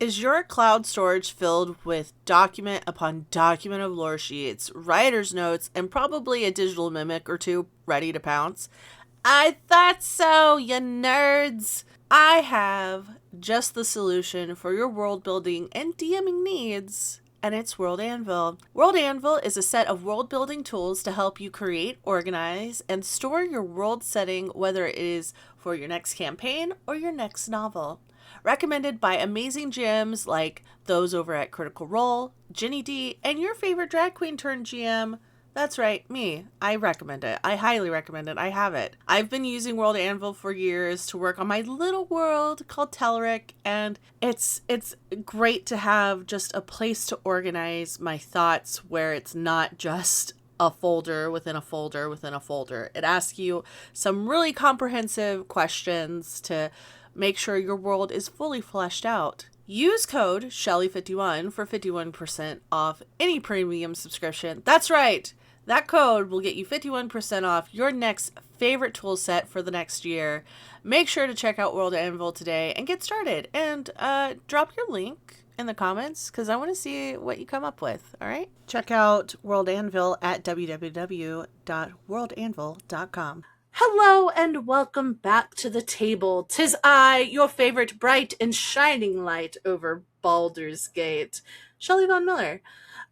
Is your cloud storage filled with document upon document of lore sheets, writer's notes, and probably a digital mimic or two ready to pounce? I thought so, you nerds! I have just the solution for your world building and DMing needs, and it's World Anvil. World Anvil is a set of world building tools to help you create, organize, and store your world setting, whether it is for your next campaign or your next novel. Recommended by amazing GMs like those over at Critical Role, Ginny D, and your favorite drag queen turned GM. That's right, me. I recommend it. I highly recommend it. I have it. I've been using World Anvil for years to work on my little world called Telric, and it's great to have just a place to organize my thoughts where it's not just a folder within a folder within a folder. It asks you some really comprehensive questions to make sure your world is fully fleshed out. Use code Shelly51 for 51% off any premium subscription. That's right! That code will get you 51% off your next favorite tool set for the next year. Make sure to check out World Anvil today and get started. And drop your link in the comments because I want to see what you come up with, all right? Check out World Anvil at www.worldanvil.com. Hello and welcome back to the table. 'Tis I, your favorite bright and shining light over Baldur's Gate, Shelly Von Miller.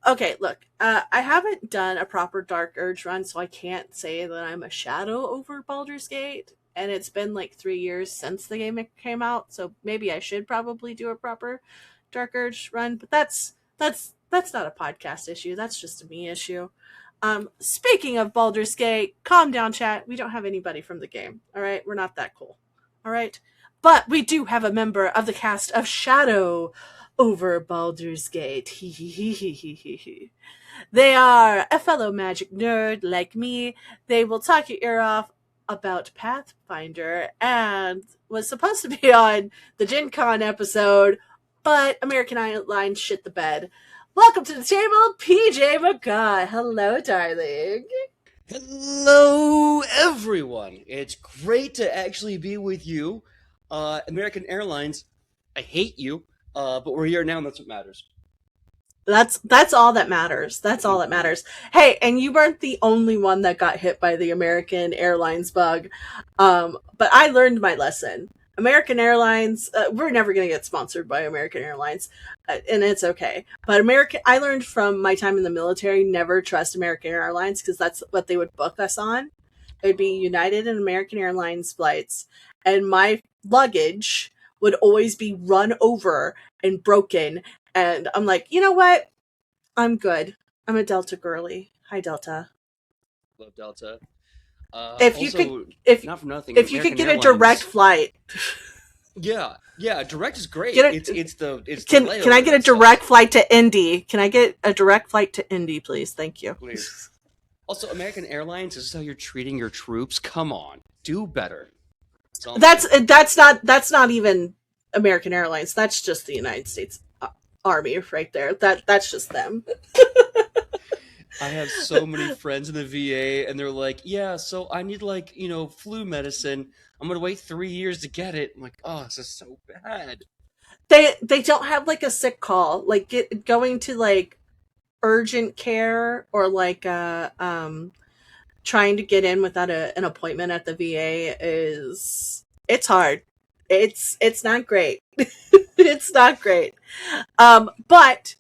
Okay, look, I haven't done a proper Dark Urge run, so I can't say that I'm a shadow over Baldur's Gate, and it's been like 3 years since the game came out, so maybe I should probably do a proper Dark Urge run, but that's not a podcast issue, that's just a me issue. Speaking of Baldur's Gate, calm down, chat. We don't have anybody from the game. All right, we're not that cool. All right, but we do have a member of the cast of Shadow over Baldur's Gate. They are a fellow magic nerd like me. They will talk your ear off about Pathfinder and was supposed to be on the Gen Con episode, but American Airlines shit the bed. Welcome to the table, PJ McGaw. Hello, darling. Hello, everyone. It's great to actually be with you. American Airlines, I hate you, but we're here now, and that's what matters. That's all that matters. That's all that matters. Hey, and you weren't the only one that got hit by the American Airlines bug, but I learned my lesson. American Airlines, we're never going to get sponsored by American Airlines, and it's okay. But I learned from my time in the military, never trust American Airlines because that's what they would book us on. It would be United and American Airlines flights, and my luggage would always be run over and broken. And I'm like, you know what? I'm good. I'm a Delta girly. Hi, Delta. Love Delta. If not for nothing, if you could get a direct flight. Yeah, direct is great. Can I get a direct flight to Indy? Can I get a direct flight to Indy, please? Thank you. Please. Also, American Airlines, is this how you're treating your troops? Come on, do better. That's not even American Airlines. That's just the United States Army right there. That's just them. I have so many friends in the VA, and they're like, yeah, so I need, flu medicine. I'm going to wait 3 years to get it. I'm like, oh, this is so bad. They don't have, a sick call. Going to, urgent care or, trying to get in without an appointment at the VA it's hard. It's not great. It's not great. But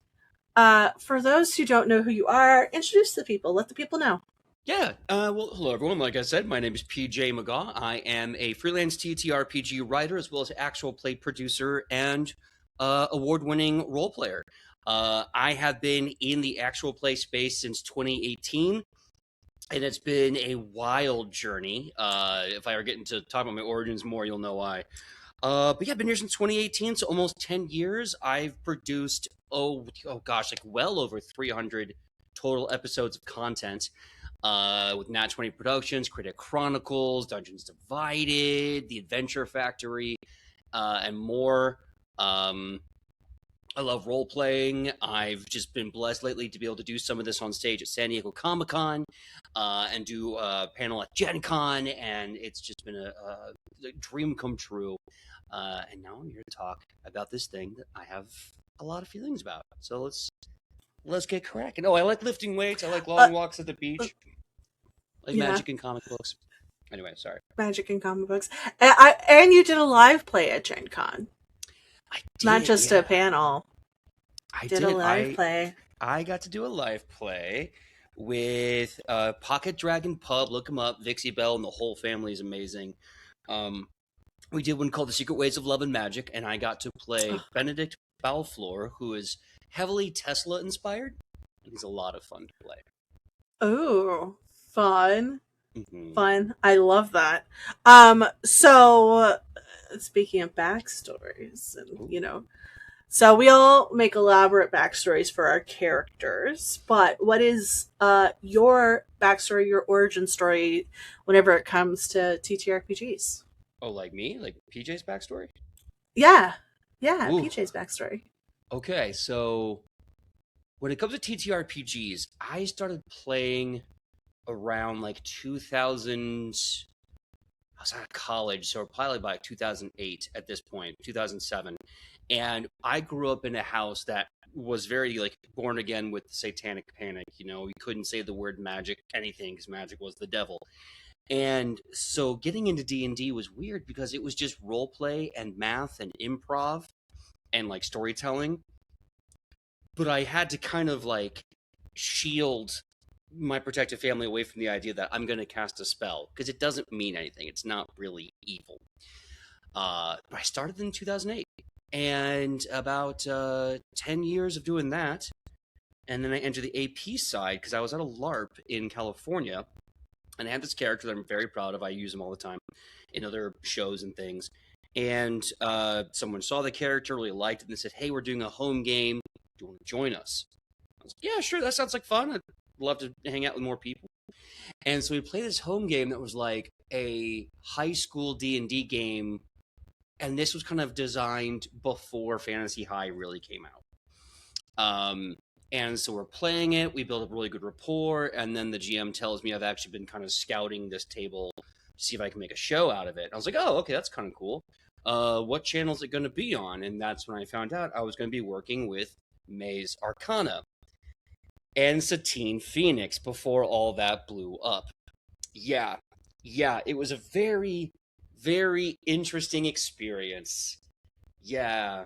for those who don't know who you are, introduce the people. Let the people know. Yeah. Well, hello, everyone. Like I said, my name is PJ McGaw. I am a freelance TTRPG writer as well as actual play producer and award-winning role player. I have been in the actual play space since 2018, and it's been a wild journey. If I ever get into talk about my origins more, you'll know why. But yeah, I've been here since 2018, so almost 10 years. I've produced, well over 300 total episodes of content with Nat 20 Productions, Critic Chronicles, Dungeons Divided, The Adventure Factory, and more. I love role-playing. I've just been blessed lately to be able to do some of this on stage at San Diego Comic-Con and do a panel at Gen Con, and it's just been a dream come true. And now I'm here to talk about this thing that I have a lot of feelings about. So let's get cracking. Oh, I like lifting weights. I like Uh, long walks at the beach. I like yeah, magic and comic books. Anyway, sorry. magic and comic books. And you did a live play at Gen Con, I not did, just a yeah. panel. I Did a did. live play. I got to do a live play with Pocket Dragon Pub. Look them up. Vixie Bell and the whole family is amazing. Um, we did one called The Secret Ways of Love and Magic, and I got to play Benedict Balfour, who is heavily Tesla inspired. And he's a lot of fun to play. Oh, fun. Mm-hmm. Fun. I love that. So speaking of backstories and so we all make elaborate backstories for our characters, but what is your backstory, your origin story whenever it comes to TTRPGs? Oh, like me? Like PJ's backstory? Yeah. Ooh. PJ's backstory. Okay, so when it comes to TTRPGs, I started playing around like 2000. I was out of college, so probably by 2008 at this point, 2007. And I grew up in a house that was very like born again with the satanic panic. You couldn't say the word magic, anything, because magic was the devil. And so getting into D&D was weird because it was just role play and math and improv and like storytelling. But I had to kind of like shield my protective family away from the idea that I'm going to cast a spell because it doesn't mean anything. It's not really evil. But I started in 2008 and about 10 years of doing that. And then I entered the AP side because I was at a LARP in California. And I had this character that I'm very proud of. I use him all the time in other shows and things. And someone saw the character, really liked it, and they said, "Hey, we're doing a home game. Do you want to join us?" I was like, "Yeah, sure. That sounds like fun. I'd love to hang out with more people." And so we played this home game that was like a high school D&D game. And this was kind of designed before Fantasy High really came out. And so we're playing it. We build a really good rapport. And then the GM tells me I've actually been kind of scouting this table to see if I can make a show out of it. And I was like, oh, okay, that's kind of cool. What channel is it going to be on? And that's when I found out I was going to be working with Maze Arcana and Satine Phoenix before all that blew up. Yeah, it was a very, very interesting experience. Yeah.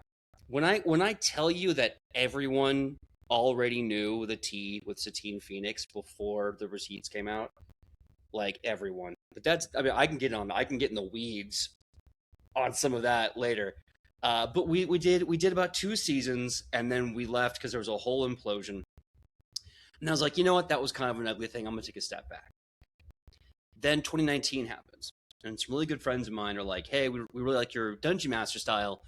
When I tell you that everyone already knew the tea with Satine Phoenix before the receipts came out, like everyone. But I can get in the weeds on some of that later. But we did about 2 seasons and then we left because there was a whole implosion. And I was like, you know what? That was kind of an ugly thing. I'm going to take a step back. Then 2019 happens. And some really good friends of mine are like, hey, we really like your Dungeon Master style.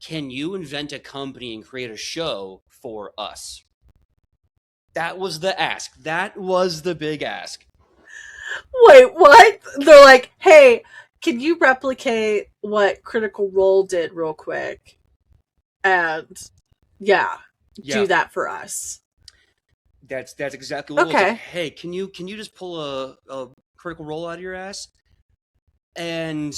Can you invent a company and create a show for us? That was the ask. That was the big ask. Wait, what? They're like, hey, can you replicate what Critical Role did real quick? And do that for us. That's exactly what okay. it was. Like, hey, can you just pull a Critical Role out of your ass? And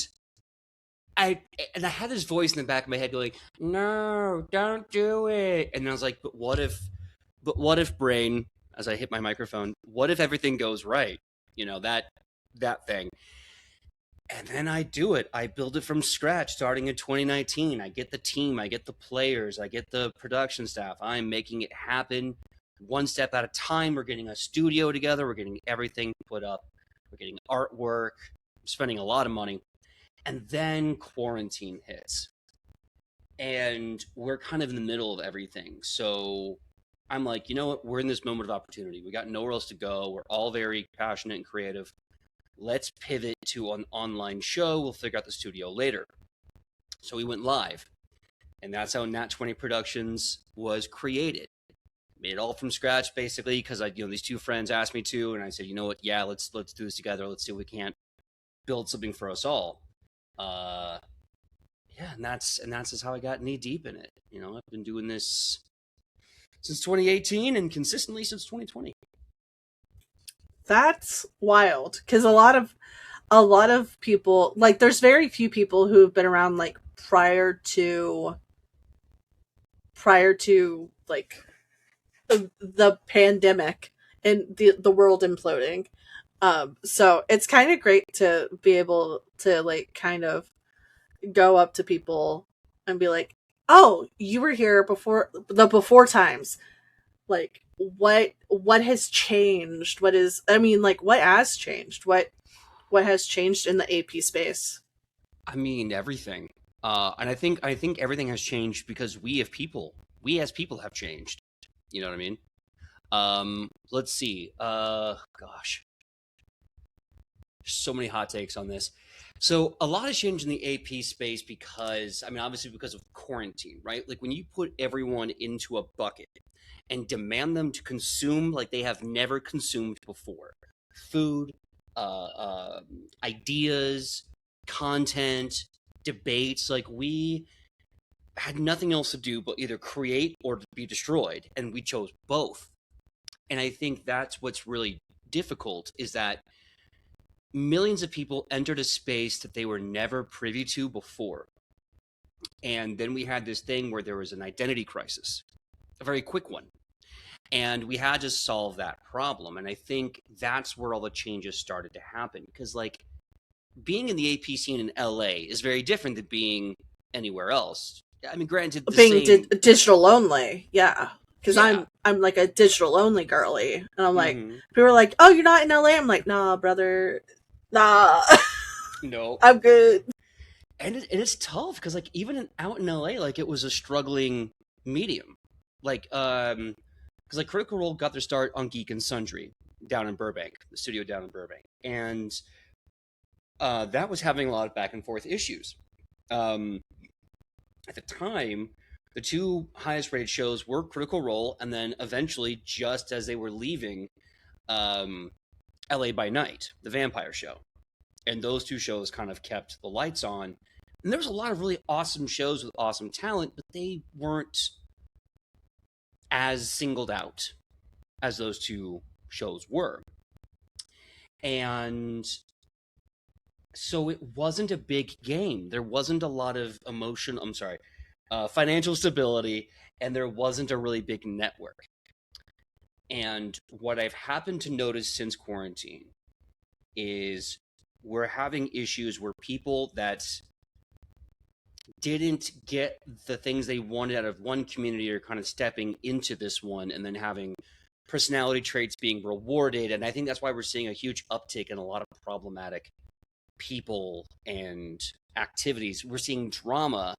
I had this voice in the back of my head going, no, don't do it. And I was like, but what if brain, as I hit my microphone, what if everything goes right? That thing. And then I do it. I build it from scratch starting in 2019. I get the team, I get the players, I get the production staff. I'm making it happen one step at a time. We're getting a studio together. We're getting everything put up. We're getting artwork. I'm spending a lot of money. And then quarantine hits. And we're kind of in the middle of everything. So I'm like, you know what? We're in this moment of opportunity. We got nowhere else to go. We're all very passionate and creative. Let's pivot to an online show. We'll figure out the studio later. So we went live. And that's how Nat 20 Productions was created. Made it all from scratch, basically, because these 2 friends asked me to, and I said, you know what? Yeah, let's do this together. Let's see if we can't build something for us all. And that's just how I got knee deep in it. I've been doing this since 2018 and consistently since 2020. That's wild, because a lot of people, like, there's very few people who've been around like prior to like the pandemic and the world imploding. So it's kind of great to be able to like kind of go up to people and be like, "Oh, you were here before times. Like what has changed? What has changed? What has changed in the AP space?" I mean, everything. And I think everything has changed because we as people have changed. You know what I mean? Let's see. Gosh, so many hot takes on this. So a lot has changed in the AP space because, I mean, obviously because of quarantine, right? Like when you put everyone into a bucket and demand them to consume like they have never consumed before, food, ideas, content, debates, like we had nothing else to do but either create or to be destroyed, and we chose both. And I think that's what's really difficult is that millions of people entered a space that they were never privy to before. And then we had this thing where there was an identity crisis, a very quick one. And we had to solve that problem. And I think that's where all the changes started to happen. Because, like, being in the AP scene in LA is very different than being anywhere else. I mean, granted, the Being same. digital only, yeah. Because Yeah. I'm like a digital only girly, and I'm like, Mm-hmm. people are like, "Oh, you're not in LA." I'm like, "Nah, brother, nah, No. I'm good." And it's tough because, like, even out in LA, like, it was a struggling medium. Like, because, like, Critical Role got their start on Geek and Sundry down in Burbank, the studio down in Burbank. And that was having a lot of back and forth issues. Um, at the time, the two highest rated shows were Critical Role, and then eventually, just as they were leaving, um, LA by Night, the vampire show. And those two shows kind of kept the lights on. And there was a lot of really awesome shows with awesome talent, but they weren't as singled out as those two shows were. And so it wasn't a big game. There wasn't a lot of financial stability, and there wasn't a really big network. And what I've happened to notice since quarantine is we're having issues where people that didn't get the things they wanted out of one community are kind of stepping into this one and then having personality traits being rewarded. And I think that's why we're seeing a huge uptick in a lot of problematic people and activities. We're seeing drama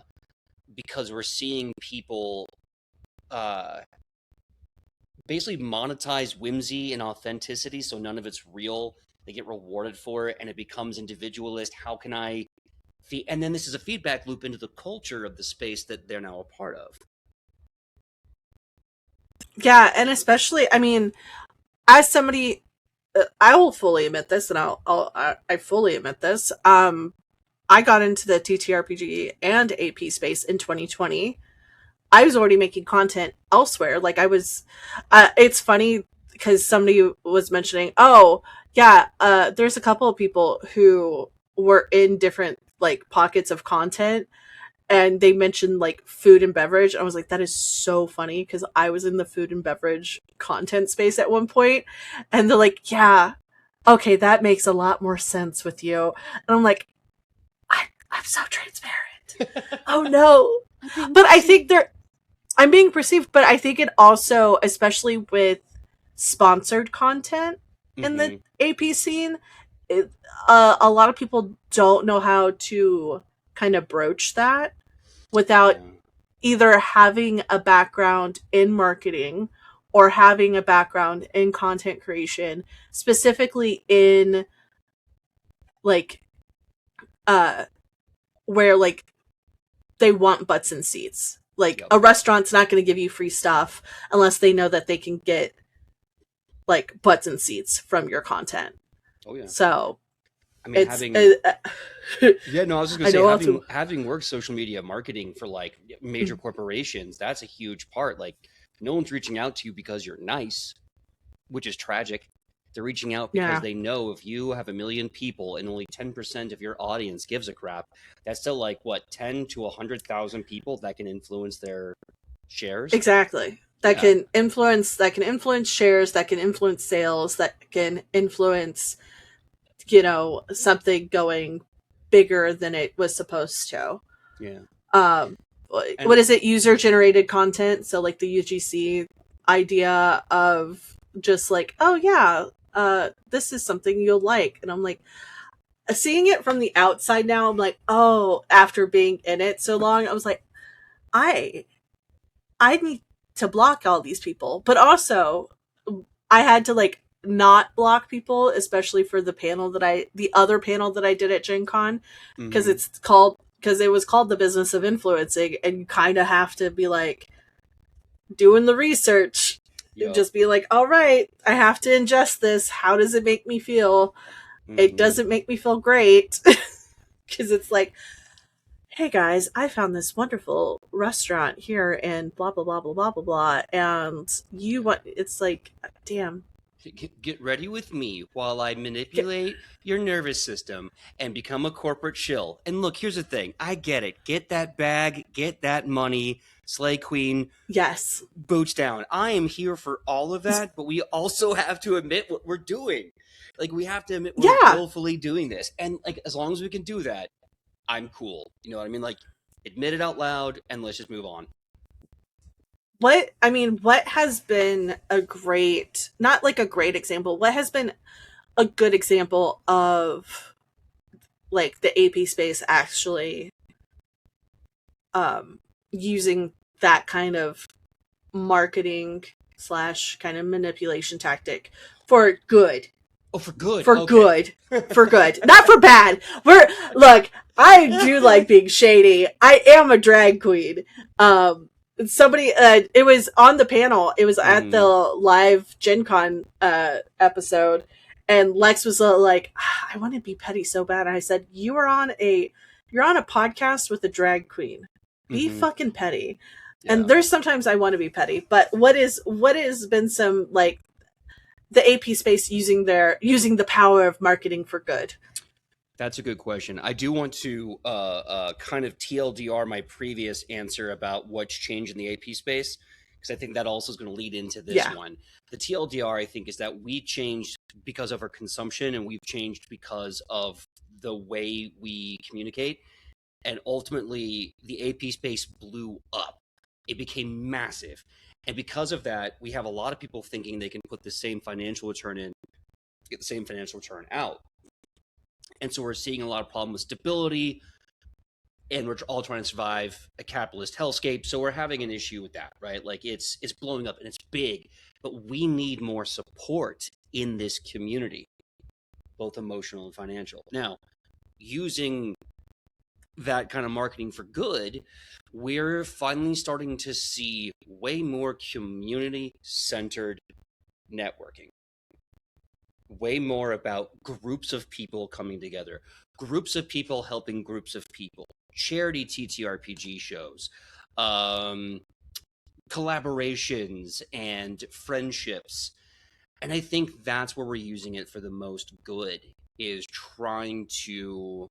because we're seeing people basically monetize whimsy and authenticity, so none of it's real. They get rewarded for it, and it becomes individualist. How can I and then this is a feedback loop into the culture of the space that they're now a part of. Yeah, and especially, I mean, as somebody, I will fully admit this, and I fully admit this. I got into the TTRPG and AP space in 2020. I was already making content elsewhere. Like I was, it's funny because somebody was mentioning, oh yeah, there's a couple of people who were in different like pockets of content, and they mentioned like food and beverage. I was like, that is so funny because I was in the food and beverage content space at one point, and they're like, yeah, okay, that makes a lot more sense with you, and I'm like, I'm so transparent. Oh no, but I think I'm being perceived, but I think it also, especially with sponsored content in the Mm-hmm. AP scene, a lot of people don't know how to kind of broach that without Yeah. either having a background in marketing or having a background in content creation, specifically in like uh where like they want butts and seats. Like Yep. a restaurant's not going to give you free stuff unless they know that they can get like butts and seats from your content. Oh yeah. So I mean, it's having yeah, no, I was just gonna I say know how to. having worked social media marketing for like major corporations, that's a huge part. Like, no one's reaching out to you because you're nice, which is tragic. They're reaching out because Yeah. they know if you have 1 million people and only 10% of your audience gives a crap, that's still like what, 10 to 100,000 people that can influence their shares. Exactly. That Yeah, can influence shares, that can influence sales, that can influence, something going bigger than it was supposed to. yeah, Um and what is it? User generated content. So like the UGC idea of just like, oh yeah, this is something you'll like. And I'm like, seeing it from the outside now, I'm like, oh, after being in it so long, I was like, I I need to block all these people. But also, I had to like not block people, especially for the other panel that I did at Gen Con, because mm-hmm. it was called The Business of Influencing, and you kind of have to be like doing the research. Yep. Just be like, all right, I have to ingest this. How does it make me feel? It Mm-hmm. doesn't make me feel great. Because it's like, hey guys, I found this wonderful restaurant here and blah blah blah blah blah blah blah, and it's like, damn. Get ready with me while I Get, manipulate your nervous system and become a corporate shill. And look, here's the thing. I get it. Get that bag, get that money, Slay Queen, yes. boots down. I am here for all of that, but we also have to admit what we're doing. Like, we have to admit we're Yeah. willfully doing this. And, like, as long as we can do that, I'm cool. You know what I mean? Like, admit it out loud and let's just move on. What has been a great, not like a great example, what has been a good example of like the AP space actually using that kind of marketing slash kind of manipulation tactic for good? Oh, for good. For Okay. good. For good. Not for bad. Look, I do like being shady. I am a drag queen. Somebody it was on the panel. It was at the Mm-hmm. live Gen Con episode, and Lex was like, I want to be petty so bad. And I said, you're on a podcast with a drag queen. Be Mm-hmm. fucking petty. And Yeah. there's sometimes I want to be petty, but what has been some like the AP space using the power of marketing for good? That's a good question. I do want to kind of TLDR my previous answer about what's changed in the AP space, because I think that also is going to lead into this Yeah. one. The TLDR, I think, is that we changed because of our consumption, and we've changed because of the way we communicate. And ultimately, the AP space blew up. It became massive. And because of that, we have a lot of people thinking they can put the same financial return in, get the same financial return out. And so we're seeing a lot of problem with stability, and we're all trying to survive a capitalist hellscape. So we're having an issue with that, right? Like it's blowing up and it's big, but we need more support in this community, both emotional and financial. Now, using that kind of marketing for good, we're finally starting to see way more community-centered networking. Way more about groups of people coming together, groups of people helping groups of people, charity TTRPG shows, collaborations and friendships. And I think that's where we're using it for the most good, is trying to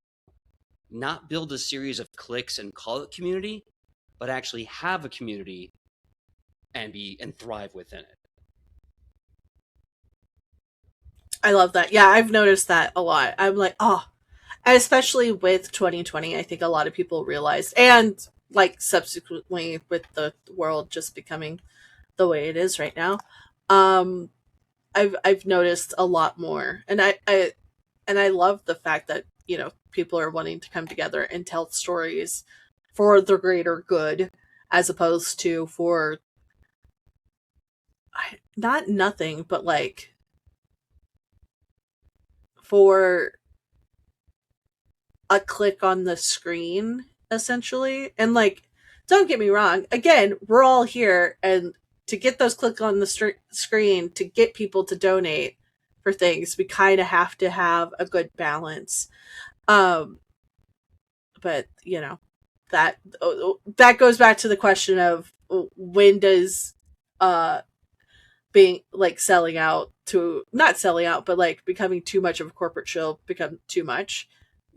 not build a series of cliques and call it community, but actually have a community and thrive within it. I love that. Yeah, I've noticed that a lot. I'm like, oh, and especially with 2020, I think a lot of people realized, and like subsequently with the world just becoming the way it is right now, um, I've noticed a lot more, and I love the fact that people are wanting to come together and tell stories for the greater good, as opposed to for not nothing, but like for a click on the screen, essentially. And like, don't get me wrong, again, we're all here, and to get those click on the screen to get people to donate for things, we kind of have to have a good balance. um but that goes back to the question of when does uh being like selling out to not selling out, but like becoming too much of a corporate shill become too much.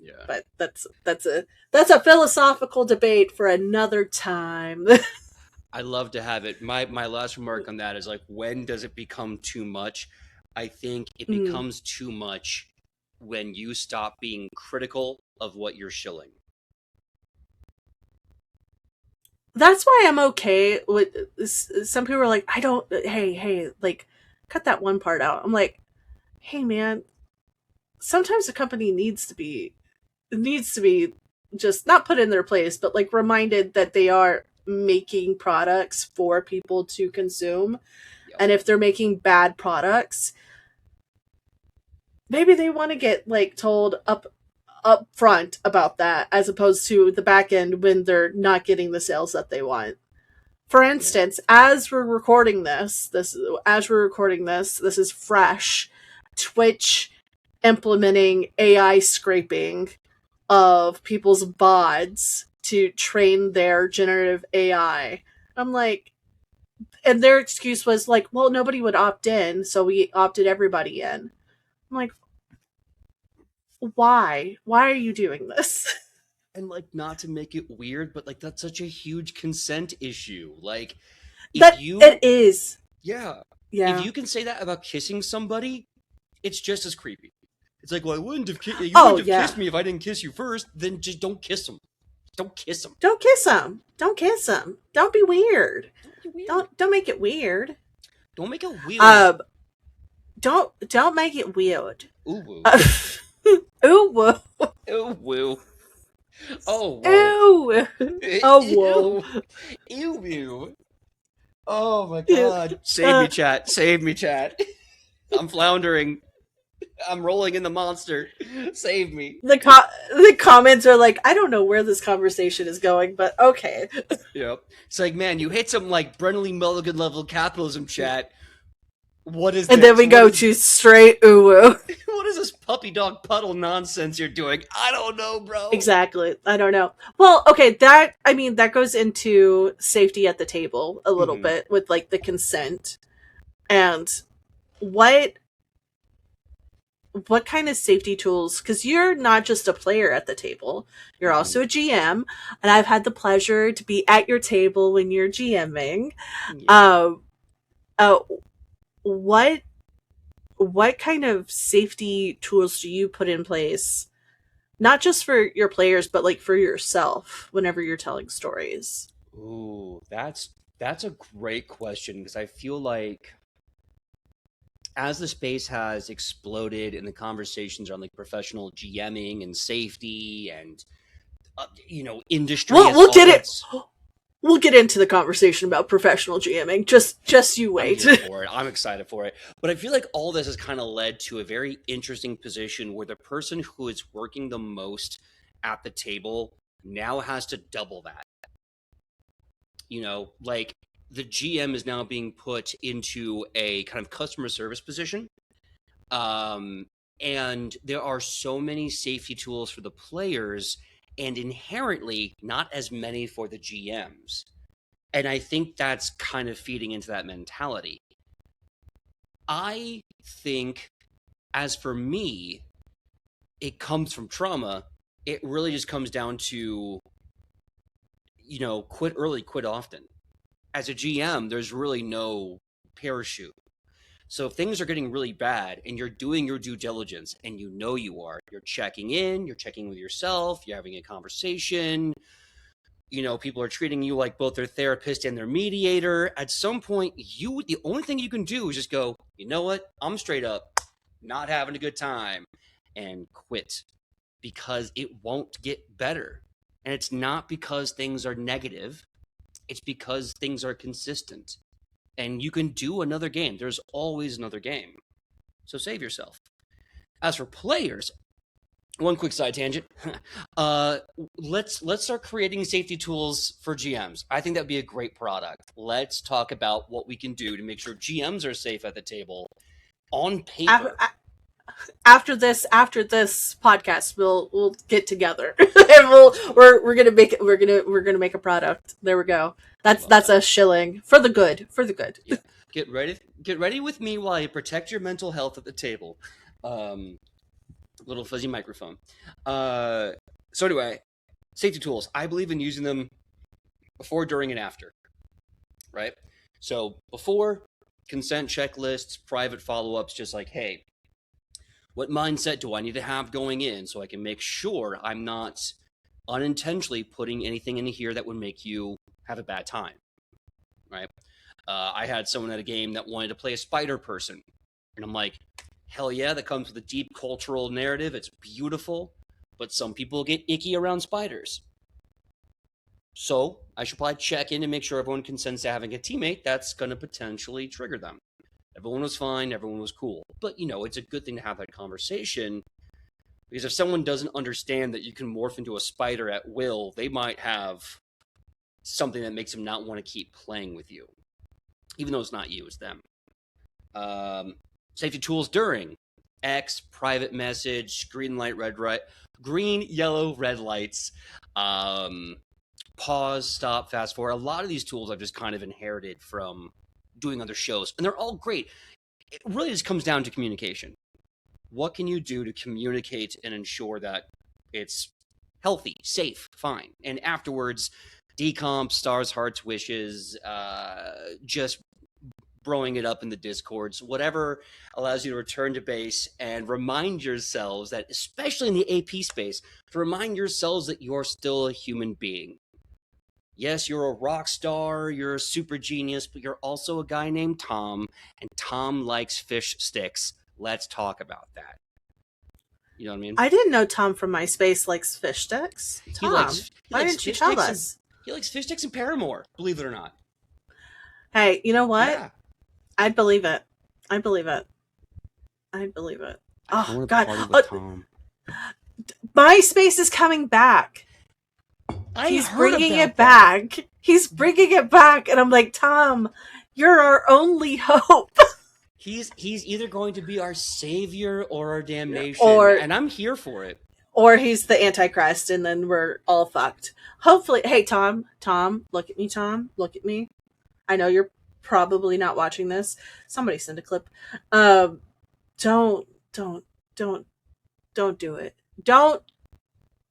Yeah. But that's a philosophical debate for another time. I love to have it. My last remark on that is like, when does it become too much? I think it Mm. becomes too much when you stop being critical of what you're shilling. That's why I'm okay with some people are like, I don't, hey, like, cut that one part out. I'm like, hey, man, sometimes a company needs to be just not put in their place, but like reminded that they are making products for people to consume. Yep. And if they're making bad products, maybe they want to get like told up front about that as opposed to the back end when they're not getting the sales that they want. For Yeah. instance, as we're recording this is fresh. Twitch implementing AI scraping of people's VODs to train their generative AI. I'm like, and their excuse was like, well, nobody would opt in, so we opted everybody in. I'm like, why? Why are you doing this? And like, not to make it weird, but like, that's such a huge consent issue. Like, if That it you, is. yeah, if Yeah. you can say that about kissing somebody, it's just as creepy. It's like, well, you Oh, wouldn't have yeah. kissed me if I didn't kiss you first. Then just don't kiss them. Don't kiss them. Don't kiss them. Don't kiss them. Don't be weird. Don't be weird. Don't make it weird. Don't make it weird. Um, don't make it weird. Ooh woo. Ooh, whoa. Ooh woo. Oh whoa. Ew. Oh, whoa. Ew. Ew woo. Oh my god. Save me, Uh, chat. Save me, chat. I'm floundering. I'm rolling in the monster. Save me. the comments are like, I don't know where this conversation is going, but okay. Yep. It's like, man, you hit some like Brennan Mulligan level capitalism, chat. What is And this? then we go to straight uwu. What is this puppy dog puddle nonsense you're doing? I don't know, bro. Exactly. I don't know. Well, okay, that goes into safety at the table a little Mm-hmm. bit with like the consent and what kind of safety tools, because you're not just a player at the table, you're Mm-hmm. also a GM, and I've had the pleasure to be at your table when you're GMing. Yeah. um uh, what kind of safety tools do you put in place, not just for your players but like for yourself whenever you're telling stories? Ooh, that's a great question, because I feel like as the space has exploded and the conversations around like professional GMing and safety and industry we'll, as we'll all get it it's we'll get into the conversation about professional GMing. Just you I'm wait. here for it. I'm excited for it. But I feel like all this has kind of led to a very interesting position where the person who is working the most at the table now has to double that. Like the GM is now being put into a kind of customer service position. Um, and there are so many safety tools for the players and inherently not as many for the GMs. And I think that's kind of feeding into that mentality. I think, as for me, it comes from trauma. It really just comes down to, quit early, quit often. As a GM, there's really no parachute. So if things are getting really bad and you're doing your due diligence and you're checking in, you're checking with yourself, you're having a conversation, people are treating you like both their therapist and their mediator. At some point, the only thing you can do is just go, you know what? I'm straight up not having a good time, and quit, because it won't get better. And it's not because things are negative. It's because things are consistent. And you can do another game. There's always another game. So save yourself. As for players, one quick side tangent. Let's start creating safety tools for GMs. I think that'd be a great product. Let's talk about what we can do to make sure GMs are safe at the table on I, paper. I, after this podcast, we'll get together and we're gonna make it. We're gonna make a product. There we go. That's a shilling for the good. Yeah. Get ready with me while you protect your mental health at the table. Little fuzzy microphone. So anyway, safety tools. I believe in using them before, during, and after. Right? So before, consent checklists, private follow-ups, just like, hey, what mindset do I need to have going in so I can make sure I'm not unintentionally putting anything in here that would make you have a bad time, right? I had someone at a game that wanted to play a spider person, and I'm like, hell yeah, that comes with a deep cultural narrative. It's beautiful, but some people get icky around spiders. So I should probably check in and make sure everyone consents to having a teammate that's going to potentially trigger them. Everyone was fine. Everyone was cool. But, it's a good thing to have that conversation, because if someone doesn't understand that you can morph into a spider at will, they might have something that makes them not want to keep playing with you, even though it's not you, it's them. Safety tools during X, private message, green, yellow, red lights, pause, stop, fast forward. A lot of these tools I've just kind of inherited from doing other shows, and they're all great. It really just comes down to communication. What can you do to communicate and ensure that it's healthy, safe, fine? And afterwards, decomp, stars, hearts, wishes, just broing it up in the discords, whatever allows you to return to base and remind yourselves that, especially in the AP space, to remind yourselves that you're still a human being. Yes, you're a rock star, you're a super genius, but you're also a guy named Tom, and Tom likes fish sticks. Let's talk about that. You know what I mean? I didn't know Tom from MySpace likes fish sticks. Tom, why didn't you tell us? He likes fish sticks and Paramore, believe it or not. Hey, you know what? Yeah. I'd believe it. Oh, God. Tom. MySpace is coming back. He's bringing it back, and I'm like, Tom, you're our only hope. He's either going to be our savior or our damnation, and I'm here for it. Or he's the Antichrist, and then we're all fucked. Hopefully, hey, Tom, look at me, Tom, look at me. I know you're probably not watching this. Somebody send a clip. Don't do it. Don't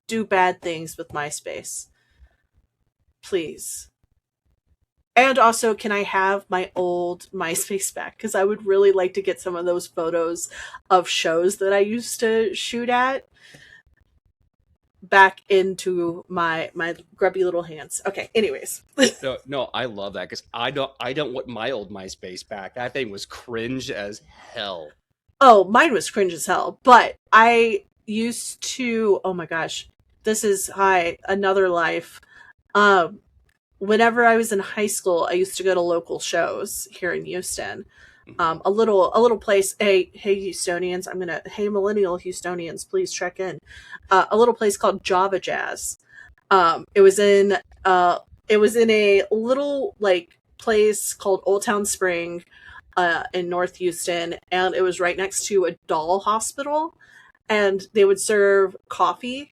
do bad things with MySpace. Please. And also, can I have my old MySpace back? Because I would really like to get some of those photos of shows that I used to shoot at back into my grubby little hands. Okay, anyways. No, I love that, because I don't want my old MySpace back. That thing was cringe as hell. Oh, mine was cringe as hell. But I used to, oh my gosh, this is another life. Whenever I was in high school, I used to go to local shows here in Houston. A little place. Hey Houstonians, hey millennial Houstonians, please check in. A little place called Java Jazz. It was in a little place called Old Town Spring, in North Houston, and it was right next to a doll hospital, and they would serve coffee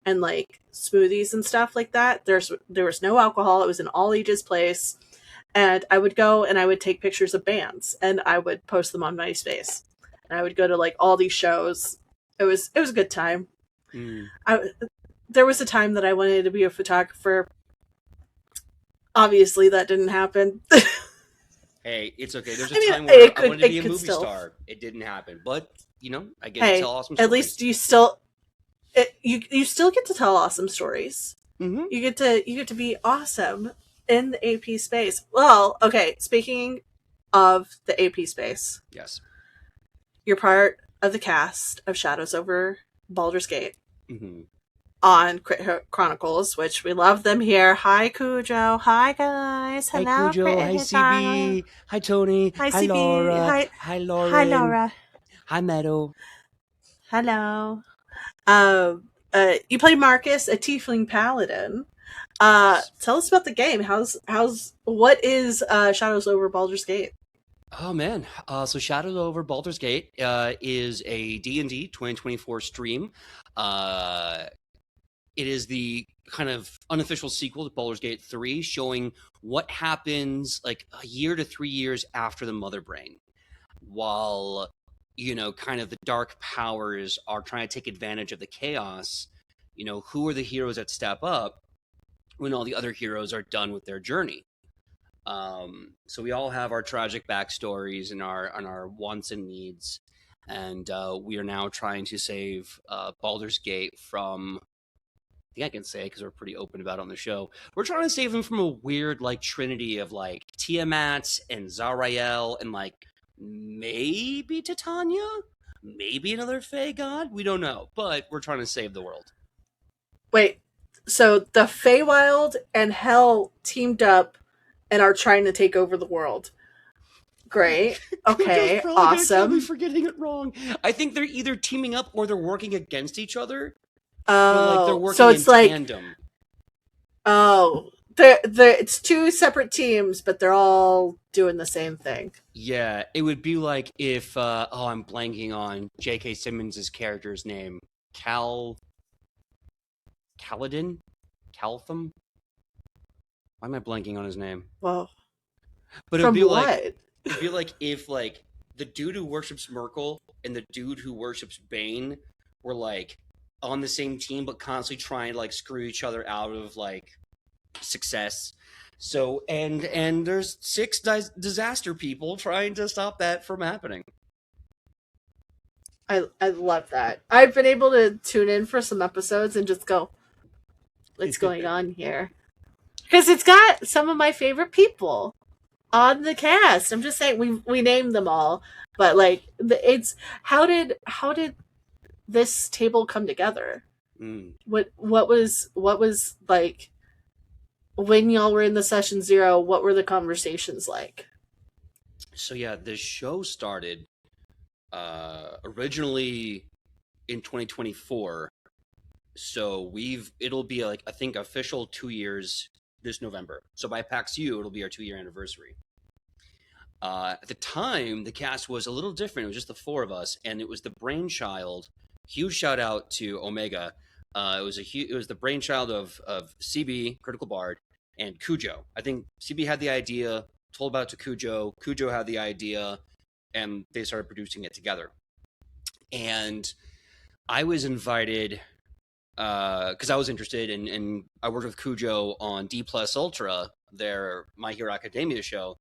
and smoothies and stuff like that. There was no alcohol. It was an all ages place. And I would go and I would take pictures of bands and I would post them on MySpace. And I would go to all these shows. It was a good time. There was a time that I wanted to be a photographer. Obviously that didn't happen. Hey, it's okay. There's a time where I wanted to be a movie star. It didn't happen. But, I get to tell awesome stories. At least you still get to tell awesome stories. Mm-hmm. You get to be awesome in the AP space. Well, okay, speaking of the AP space. Yes. You're part of the cast of Shadows Over Baldur's Gate. Mm-hmm. On Crit Chronicles, which we love them here. Hi, Cujo. Hi, guys. Hello, hi, Cujo. Hi, CB. Hi, Tony. Hi, CB. Laura. Hi, Lauren. Hi, Laura. Hi, Meadow. Hello. You play Marcus, a tiefling paladin. Tell us about the game. What is Shadows Over Baldur's Gate? Oh man, so Shadow over Baldur's Gate is a D&D 2024 stream. Uh, it is the kind of unofficial sequel to Baldur's Gate 3, showing what happens like a year to 3 years after the Mother Brain, while kind of the dark powers are trying to take advantage of the chaos. Who are the heroes that step up when all the other heroes are done with their journey? So we all have our tragic backstories and our wants and needs, and we are now trying to save Baldur's Gate from. I think I can say because we're pretty open about it on the show. We're trying to save them from a weird like trinity of like Tiamat and Zarael and like maybe Titania, maybe another Fey god. We don't know, but we're trying to save the world. Wait, so the Feywild and Hell teamed up and are trying to take over the world. Great. Okay, awesome. Gonna for getting it wrong. I think they're either teaming up or they're working against each other. Oh, like they're working so it's in like tandem. Oh, it's two separate teams, but they're all doing the same thing. Yeah, it would be like if I'm blanking on J.K. Simmons' character's name, Caladin, Caltham. Why am I blanking on his name? Well, but it'd be what? like it'd be like if like the dude who worships Merkel and the dude who worships Bane were like on the same team, but constantly trying to like screw each other out of like success. So and there's 6 disaster people trying to stop that from happening. I love that. I've been able to tune in for some episodes and just go, what's going on here? Because it's got some of my favorite people on the cast. I'm just saying we named them all, but like it's how did this table come together? What was like when y'all were in the session 0? What were the conversations like? So yeah, this show started originally in 2024. So it'll be like I think official 2 years this November. So by PAX U, it'll be our 2-year anniversary. At the time, the cast was a little different. It was just the 4 of us, and it was the brainchild. Huge shout out to Omega. It was the brainchild of CB, Critical Bard, and Cujo. I think CB had the idea, told about it to Cujo. Cujo had the idea, and they started producing it together. And I was invited because I was interested, and I worked with Cujo on D Plus Ultra, their My Hero Academia show,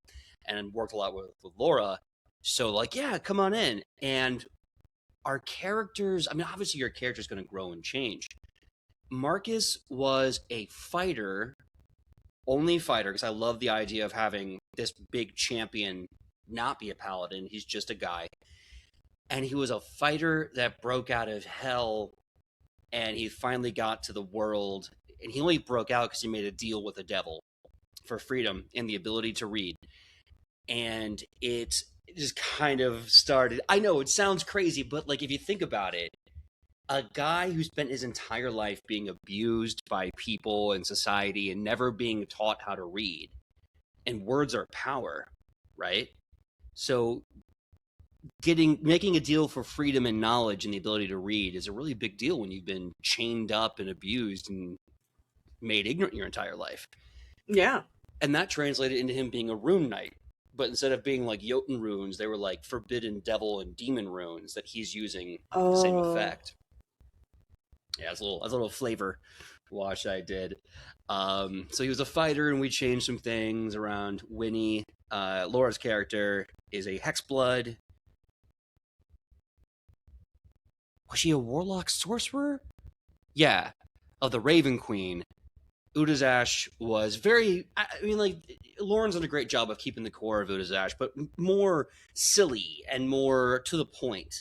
and worked a lot with Laura. So like, yeah, come on in. And our characters, I mean, obviously your character is going to grow and change. Marcus was a fighter, only fighter, because I love the idea of having this big champion not be a paladin. He's just a guy. And he was a fighter that broke out of hell, and he finally got to the world. And he only broke out because he made a deal with the devil for freedom and the ability to read. And it just kind of started. I know it sounds crazy, but like if you think about it, a guy who spent his entire life being abused by people and society and never being taught how to read, and words are power, right? So making a deal for freedom and knowledge and the ability to read is a really big deal when you've been chained up and abused and made ignorant your entire life. Yeah. And that translated into him being a rune knight. But instead of being like Jotun runes, they were like forbidden devil and demon runes that he's using the same effect. Yeah, it's a little flavor wash I did. So he was a fighter, and we changed some things around Winnie. Laura's character is a hexblood. Was she a warlock sorcerer? Yeah, of the Raven Queen. Udazash was very, I mean, like, Lauren's done a great job of keeping the core of Udazash, but more silly and more to the point.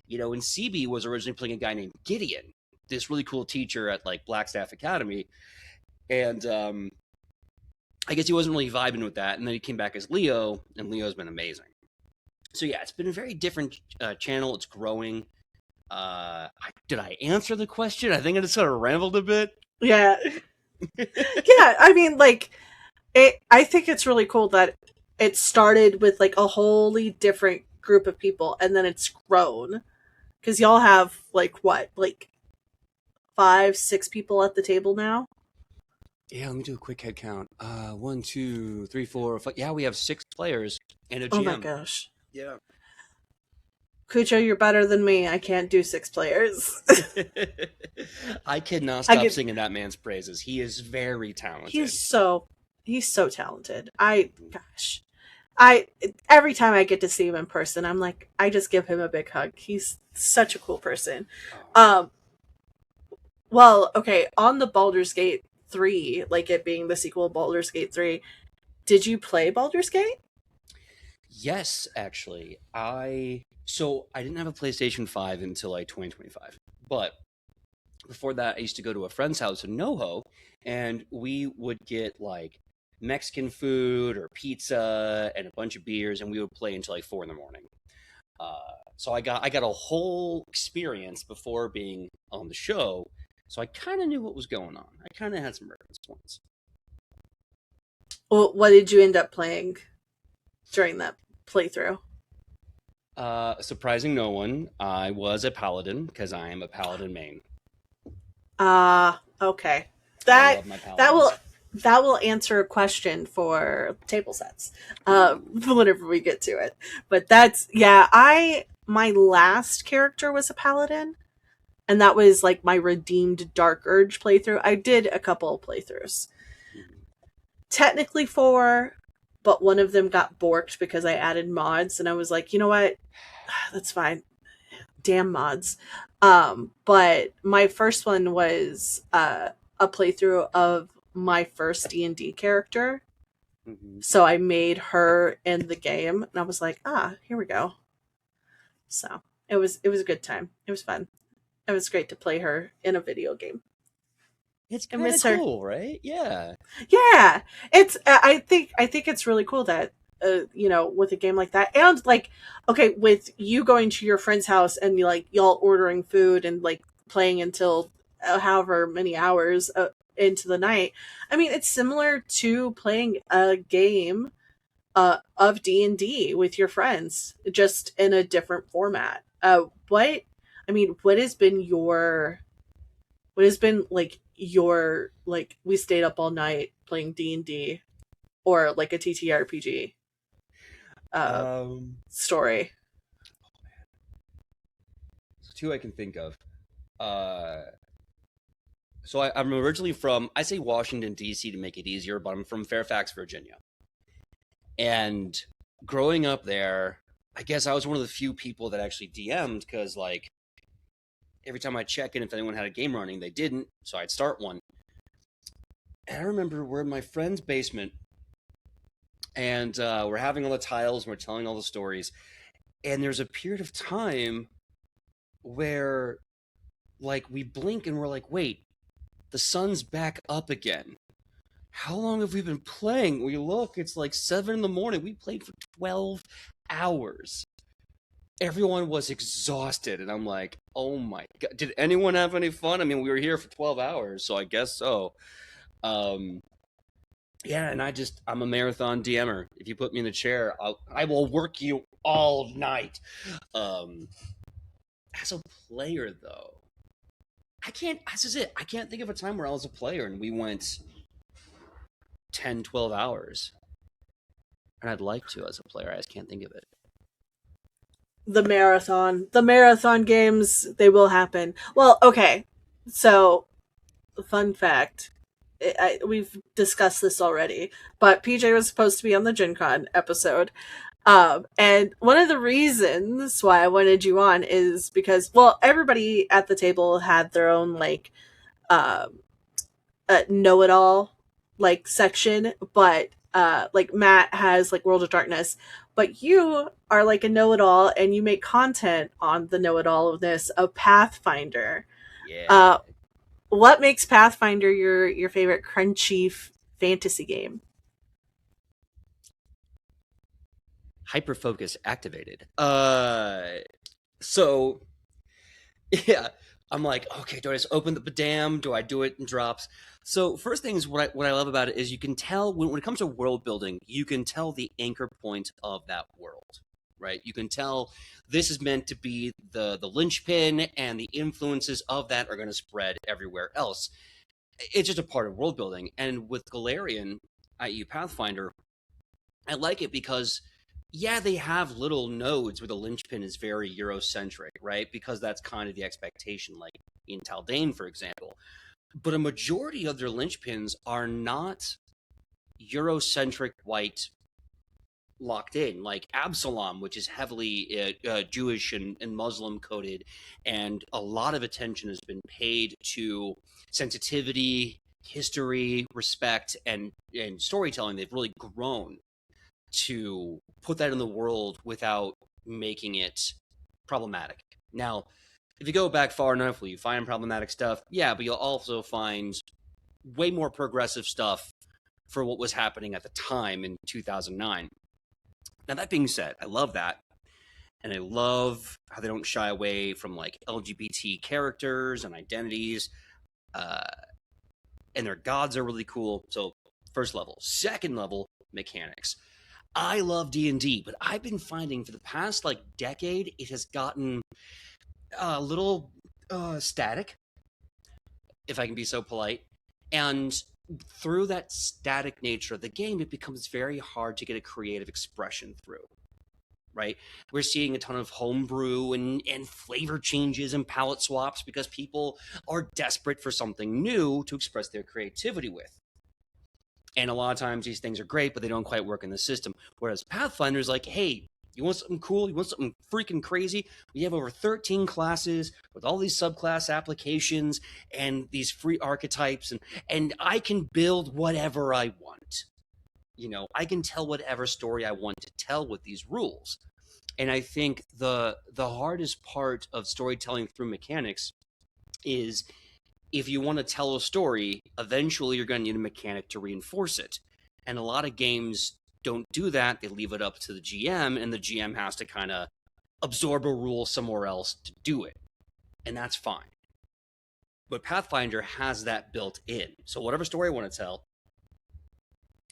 And CB was originally playing a guy named Gideon, this really cool teacher at, like, Blackstaff Academy. And I guess he wasn't really vibing with that, and then he came back as Leo, and Leo's been amazing. So yeah, it's been a very different channel. It's growing. Did I answer the question? I think I just sort of rambled a bit. Yeah. Yeah, I mean, like, I think it's really cool that it started with like a wholly different group of people, and then it's grown because y'all have like what, like 5, 6 people at the table now. Yeah, let me do a quick head count. One, two, three, four, five. Yeah, we have 6 players and a Oh my GM. gosh. Yeah. Cujo, you're better than me. I can't do 6 players. I cannot I stop get singing that man's praises. He is very he's talented. so he's so talented. I gosh. I every time I get to see him in person, I'm like, I just give him a big hug. He's such a cool person. Oh. Um, well, okay, on the Baldur's Gate 3, like it being the sequel Baldur's Gate 3, did you play Baldur's Gate? Yes, actually. I didn't have a PlayStation 5 until like 2025. But before that, I used to go to a friend's house in NoHo, and we would get like Mexican food or pizza and a bunch of beers, and we would play until like 4 in the morning. Uh, so I got a whole experience before being on the show, so I kind of knew what was going on. I kind of had some reference points. Well, what did you end up playing during that playthrough? Surprising no one, I was a paladin because I am a paladin main. Okay. I That love my that will paladins. that will answer a question for table sets. Ooh. Whenever we get to it. But that's yeah, I my last character was a paladin, and that was like my redeemed Dark Urge playthrough. I did a couple of playthroughs. Mhm. Technically 4, but one of them got borked because I added mods, and I was like, you know what? That's fine. Damn mods. But my first one was a playthrough of my first D&D character. Mhm. So I made her in the game, and I was like, here we go. So it was a good time. It was fun. It was great to play her in a video game. It's I kind of miss her. cool, right? Yeah. Yeah, it's. I think it's really cool that with a game like that, and like, okay, with you going to your friend's house and like y'all ordering food and like playing until however many hours into the night. I mean, it's similar to playing a game of D&D with your friends, just in a different format. What has been like your like we stayed up all night playing D&D or like a TTRPG uh Um, story? Two I can think of. Uh, I'm originally from, I say Washington, D.C. to make it easier, but I'm from Fairfax, Virginia. And growing up there, I guess I was one of the few people that actually DM'd because, like, every time I check in if anyone had a game running, they didn't, so I'd start one. And I remember we're in my friend's basement, and we're having all the tiles, and we're telling all the stories. And there's a period of time where, like, we blink and we're like, wait, the sun's back up again. How long have we been playing? We look, it's like 7 in the morning. We played for 12 hours. Everyone was exhausted, and I'm like, oh my god, did anyone have any fun? I mean, we were here for 12 hours, so I guess so. Um, yeah, and I'm a marathon DMer. If you put me in a chair, I will work you all night. Um, as a player, though, I can't, this is it. I can't think of a time where I was a player and we went 10, 12 hours. And I'd like to as a player. I just can't think of it. The marathon games, they will happen. Well, okay, so fun fact, we've discussed this already, but PJ was supposed to be on the Gen Con episode. And one of the reasons why I wanted you on is because, well, everybody at the table had their own like um know it all like section, but like Matt has like World of Darkness, but you are like a know it all, and you make content on the know it all of this of Pathfinder. Yeah. Uh, what makes Pathfinder your favorite crunchy fantasy game? Hyper focus activated. So yeah. I'm like, okay, do I just open the dam? Do I do it in drops? So first thing is what I love about it is you can tell when it comes to world building, you can tell the anchor point of that world, right? You can tell this is meant to be the linchpin, and the influences of that are going to spread everywhere else. It's just a part of world building. And with Galarian, i.e. Pathfinder, I like it because, yeah, they have little nodes where the linchpin is very Eurocentric, right? Because that's kind of the expectation, like in Taldane, for example. But a majority of their linchpins are not Eurocentric white locked in, like Absalom, which is heavily Jewish and Muslim coded, and a lot of attention has been paid to sensitivity, history, respect, and storytelling. They've really grown to put that in the world without making it problematic. Now, if you go back far enough, will you find problematic stuff? Yeah, but you'll also find way more progressive stuff for what was happening at the time in 2009. Now, that being said, I love that. And I love how they don't shy away from like LGBT characters and identities. Uh, and their gods are really cool. So, first level. Second level, mechanics. I love D&D, but I've been finding for the past like decade it has gotten a little static, if I can be so polite. And through that static nature of the game, it becomes very hard to get a creative expression through. Right? We're seeing a ton of homebrew and flavor changes and palette swaps because people are desperate for something new to express their creativity with. And a lot of times these things are great, but they don't quite work in the system. Whereas Pathfinder's like, hey, you want something cool? You want something freaking crazy? We have over 13 classes with all these subclass applications and these free archetypes, and I can build whatever I want. I can tell whatever story I want to tell with these rules. And I think the hardest part of storytelling through mechanics is if you want to tell a story, eventually you're going to need a mechanic to reinforce it. And a lot of games don't do that. They leave it up to the GM, and the GM has to kind of absorb a rule somewhere else to do it. And that's fine. But Pathfinder has that built in. So whatever story I want to tell,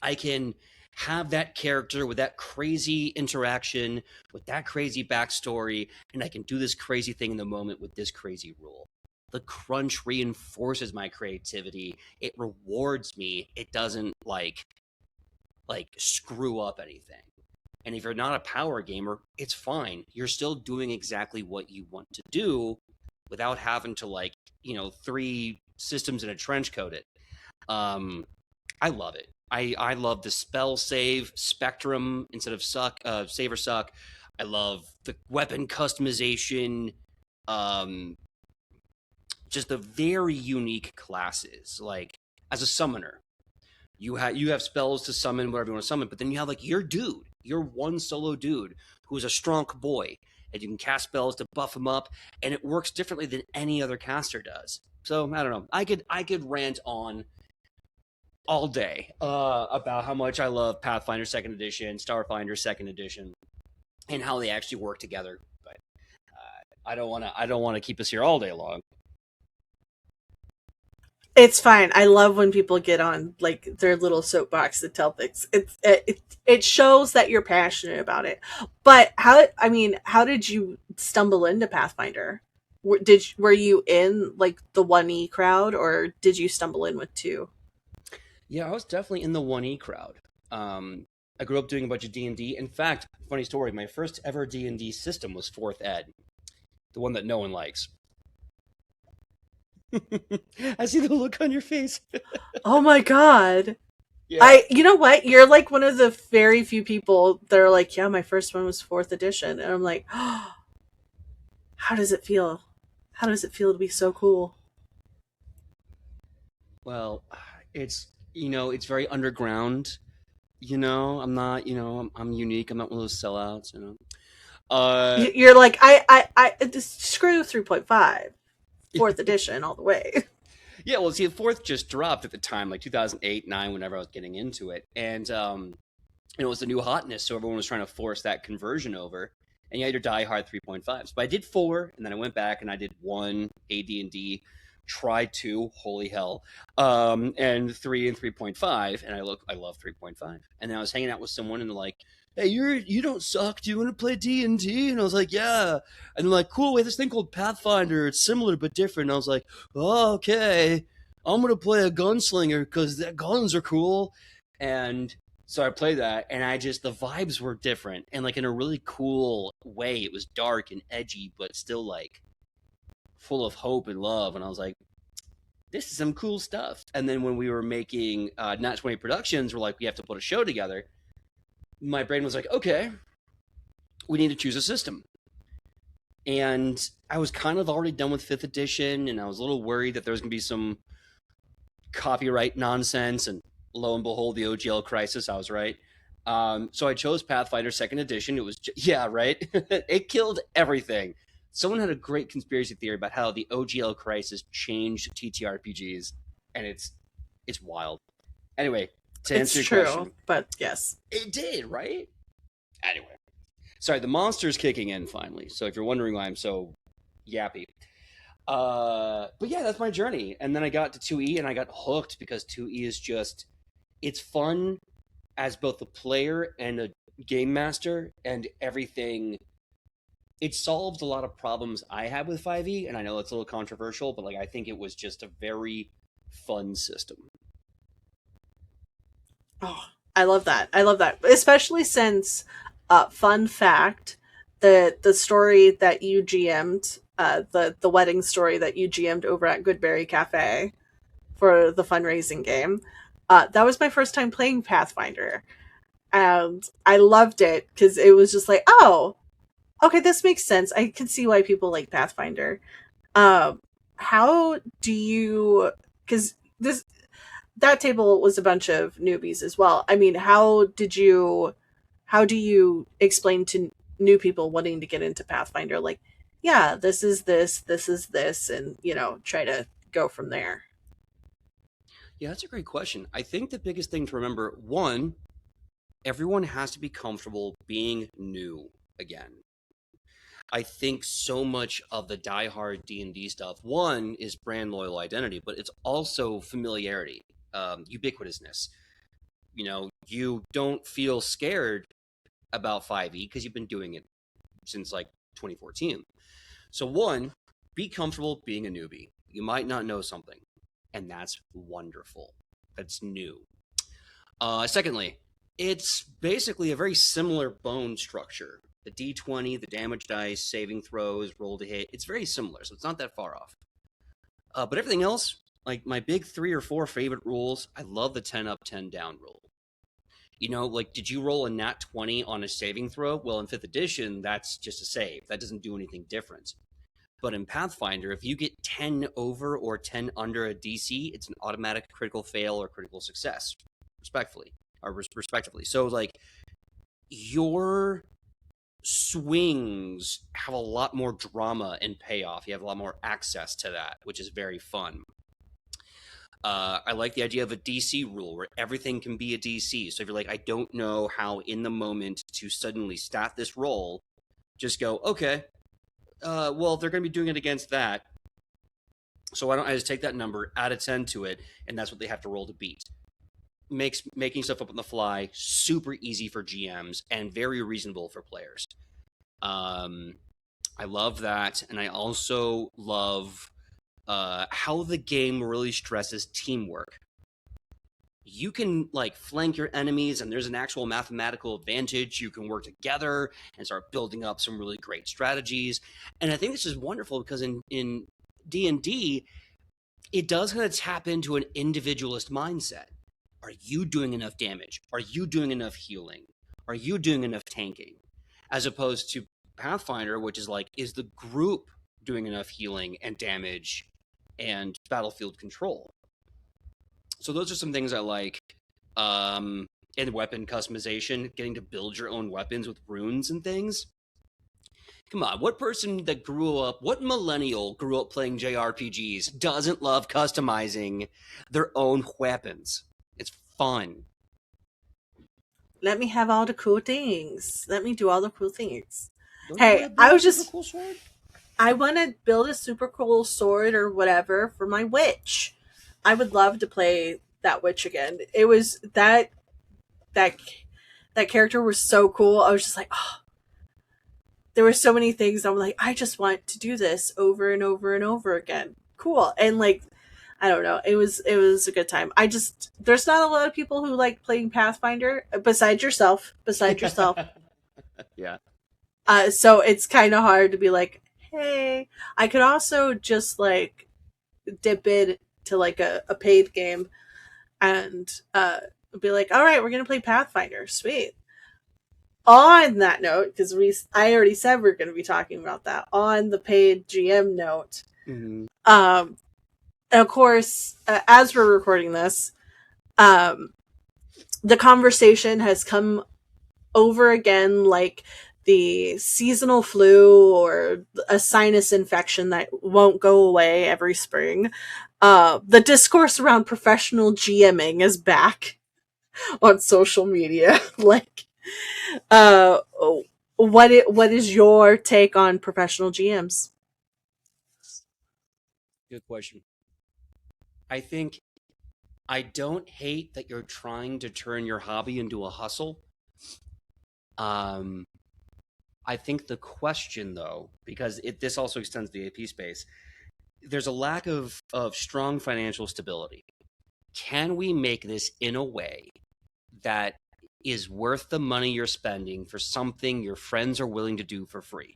I can have that character with that crazy interaction, with that crazy backstory, and I can do this crazy thing in the moment with this crazy rule. The crunch reinforces my creativity. It rewards me. It doesn't like screw up anything. And if you're not a power gamer, it's fine. You're still doing exactly what you want to do without having to three systems in a trench coat it. I love it. I love the spell save spectrum instead of save or suck. I love the weapon customization. Just the very unique classes. Like as a summoner, you have spells to summon whatever you want to summon, but then you have like your dude, your one solo dude who is a strong boy, and you can cast spells to buff him up, and it works differently than any other caster does. So I don't know. I could rant on all day about how much I love Pathfinder Second Edition, Starfinder Second Edition, and how they actually work together. But I don't want to keep us here all day long. It's fine. I love when people get on like their little soapbox to tell things. It shows that you're passionate about it. But how did you stumble into Pathfinder? Were you in like the 1E crowd, or did you stumble in with 2? Yeah, I was definitely in the 1E crowd. I grew up doing a bunch of D&D. In fact, funny story, my first ever D&D system was 4th Ed, the one that no one likes. I see the look on your face. Oh my god. Yeah. You know what? You're like one of the very few people that are like, yeah, my first one was 4th edition. And I'm like, oh, how does it feel? How does it feel to be so cool? Well, it's very underground. I'm not, I'm unique. I'm not one of those sellouts. You're like, screw 3.5, 4th edition all the way. Yeah, well, see, the fourth just dropped at the time, like 2008, 9, whenever I was getting into it. And, it was the new hotness, so everyone was trying to force that conversion over. and you had your die hard 3.5s. But I did 4, and then I went back and I did 1 AD&D, tried 2, holy hell, and 3 and 3.5, and I love 3.5. And then I was hanging out with someone, and they're like, "Hey, you don't suck. Do you want to play D&D?" And I was like, "Yeah." And they're like, "Cool, we have this thing called Pathfinder. It's similar but different." And I was like, "Oh, okay. I'm gonna play a gunslinger because the guns are cool." And so I played that, and the vibes were different, and like in a really cool way. It was dark and edgy, but still like full of hope and love. And I was like, this is some cool stuff. And then when we were making Not 20 Productions, we're like, we have to put a show together. My brain was like, okay, we need to choose a system. And I was kind of already done with 5th edition, and I was a little worried that there was going to be some copyright nonsense. And lo and behold, the OGL crisis, I was right. So I chose Pathfinder 2nd edition. It was, yeah, right? It killed everything. Someone had a great conspiracy theory about how the OGL crisis changed TTRPGs, and it's wild. Anyway, to It's answer your true, question, but yes. it did, right? Anyway, sorry, the monster's kicking in finally. So if you're wondering why I'm so yappy, but yeah, that's my journey. And then I got to 2E, and I got hooked because 2E is just, it's fun as both a player and a game master, and everything. It solved a lot of problems I had with 5e, and I know it's a little controversial, but like I think it was just a very fun system. Oh, I love that. I love that, especially since, fun fact, the story that you GM'd, the wedding story that you GM'd over at Goodberry Cafe for the fundraising game, that was my first time playing Pathfinder, and I loved it because it was just like, oh, okay, this makes sense. I can see why people like Pathfinder. Um, how do you? Because this that table was a bunch of newbies as well. I mean, how do you explain to new people wanting to get into Pathfinder, like, yeah, this is this, and try to go from there? Yeah, that's a great question. I think the biggest thing to remember, one, everyone has to be comfortable being new again. I think so much of the diehard D&D stuff, one, is brand loyal identity, but it's also familiarity, ubiquitousness. You don't feel scared about 5e because you've been doing it since like 2014. So one, be comfortable being a newbie. You might not know something, and that's wonderful. That's new. Secondly, it's basically a very similar bone structure. The d20, the damage dice, saving throws, roll to hit, it's very similar, so it's not that far off. But everything else, like my big 3 or 4 favorite rules, I love the 10 up, 10 down rule. Like, did you roll a nat 20 on a saving throw? Well, in 5th edition, that's just a save. That doesn't do anything different. But in Pathfinder, if you get 10 over or 10 under a DC, it's an automatic critical fail or critical success, respectively. So, like, your swings have a lot more drama and payoff. You have a lot more access to that, which is very fun. I like the idea of a DC rule where everything can be a DC. So if you're like, I don't know how in the moment to suddenly stat this roll, just go, okay, well, they're going to be doing it against that. So why don't I just take that number, add a 10 to it, and that's what they have to roll to beat. Makes making stuff up on the fly super easy for GMs and very reasonable for players. I love that, and I also love how the game really stresses teamwork. You can like flank your enemies, and there's an actual mathematical advantage. You can work together and start building up some really great strategies. And I think this is wonderful because in D&D, it does kind of tap into an individualist mindset. Are you doing enough damage? Are you doing enough healing? Are you doing enough tanking? As opposed to Pathfinder, which is like, is the group doing enough healing and damage and battlefield control? So those are some things I like. And weapon customization, getting to build your own weapons with runes and things. Come on, what millennial grew up playing JRPGs doesn't love customizing their own weapons? It's fun. Let me have all the cool things. Let me do all the cool things. Don't you want Hey, to build a super cool sword? I want to build a super cool sword or whatever for my witch. I would love to play that witch again. It was that that character was so cool. I was just like, oh, there were so many things. I'm like, I just want to do this over and over and over again. Cool. And like, I don't know. It was a good time. I just there's not a lot of people who like playing Pathfinder besides yourself. Besides yourself. Yeah. So it's kind of hard to be like, hey, I could also just like dip in to like a paid game and be like, all right, we're gonna play Pathfinder. Sweet. On that note, because I already said we're going to be talking about that on the paid GM note. Mm-hmm. Of course, as we're recording this, um, the conversation has come over again, like the seasonal flu or a sinus infection that won't go away every spring. The discourse around professional GMing is back on social media. Like, uh, what is your take on professional GMs? Good question. I think I don't hate that you're trying to turn your hobby into a hustle. Um, I think the question, though, because this also extends the AP space, there's a lack of strong financial stability. Can we make this in a way that is worth the money you're spending for something your friends are willing to do for free?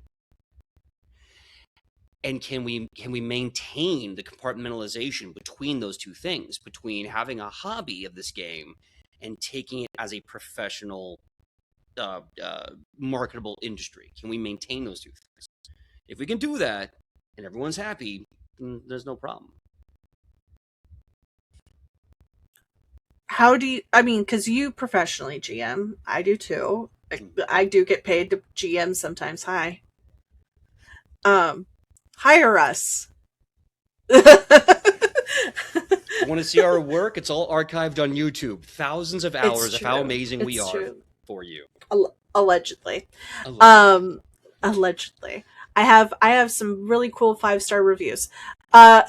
And can we maintain the compartmentalization between those two things, between having a hobby of this game and taking it as a professional marketable industry? Can we maintain those two things? If we can do that and everyone's happy, then there's no problem. How do you? I mean, because you professionally GM, I do too. I do get paid to GM sometimes. Hi, um, hire us. You want to see our work? It's all archived on YouTube. Thousands of hours of how amazing we are for you. Allegedly. Allegedly. Allegedly. I have some really cool 5-star reviews. Uh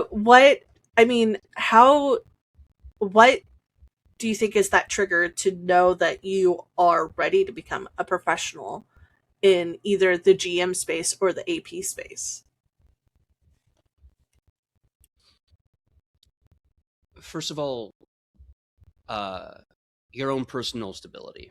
what I mean, how what do you think is that trigger to know that you are ready to become a professional in either the GM space or the AP space? First of all, uh, your own personal stability.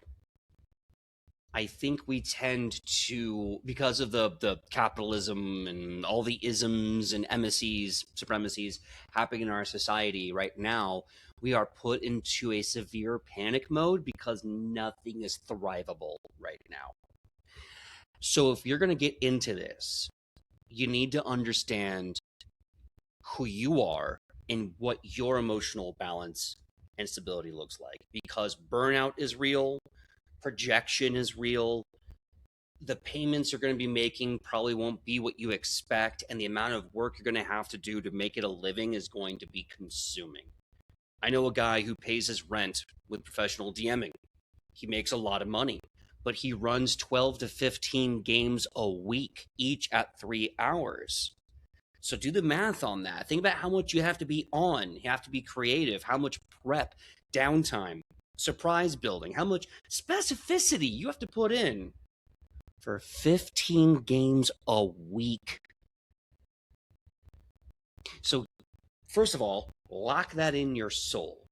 I think we tend to, because of the capitalism and all the isms and emisses, supremacies happening in our society right now, we are put into a severe panic mode because nothing is thrivable right now. So if you're going to get into this, you need to understand who you are and what your emotional balance and stability looks like, because burnout is real, projection is real, the payments you're going to be making probably won't be what you expect, and the amount of work you're going to have to do to make it a living is going to be consuming. I know a guy who pays his rent with professional DMing. He makes a lot of money, but he runs 12 to 15 games a week, each at 3 hours. So do the math on that. Think about how much you have to be on. You have to be creative, how much prep, downtime, surprise building, how much specificity you have to put in for 15 games a week. So, first of all, lock that in your soul.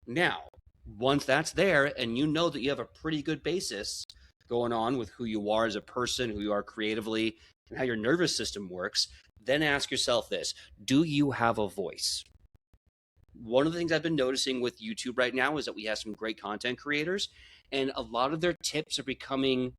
Now, once that's there and you know that you have a pretty good basis going on with who you are as a person, who you are creatively, and how your nervous system works, then ask yourself this: do you have a voice? One of the things I've been noticing with YouTube right now is that we have some great content creators, and a lot of their tips are becoming,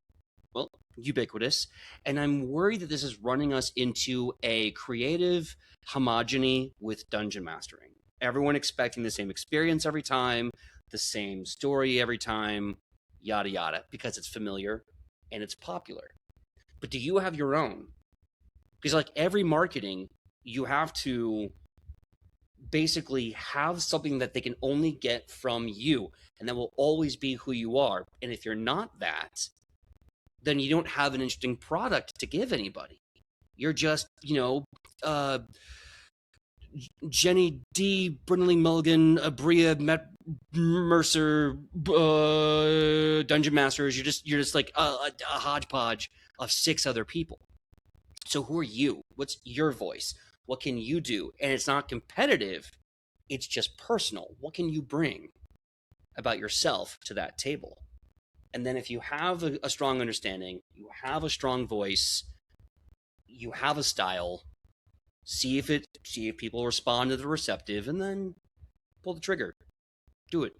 well, ubiquitous. And I'm worried that this is running us into a creative homogeny with dungeon mastering. Everyone expecting the same experience every time, the same story every time, yada yada, because it's familiar and it's popular. But do you have your own? Because like every marketing, you have to basically have something that they can only get from you, and that will always be who you are. And if you're not that, then you don't have an interesting product to give anybody. You're just, Jenny D, Brinley Mulligan, Abria, Matt Mercer, Dungeon Masters. You're just like a hodgepodge of 6 other people. So who are you? What's your voice? What can you do? And it's not competitive. It's just personal. What can you bring about yourself to that table? And then if you have a strong understanding, you have a strong voice, you have a style, see if people respond to the receptive, and then pull the trigger. Do it.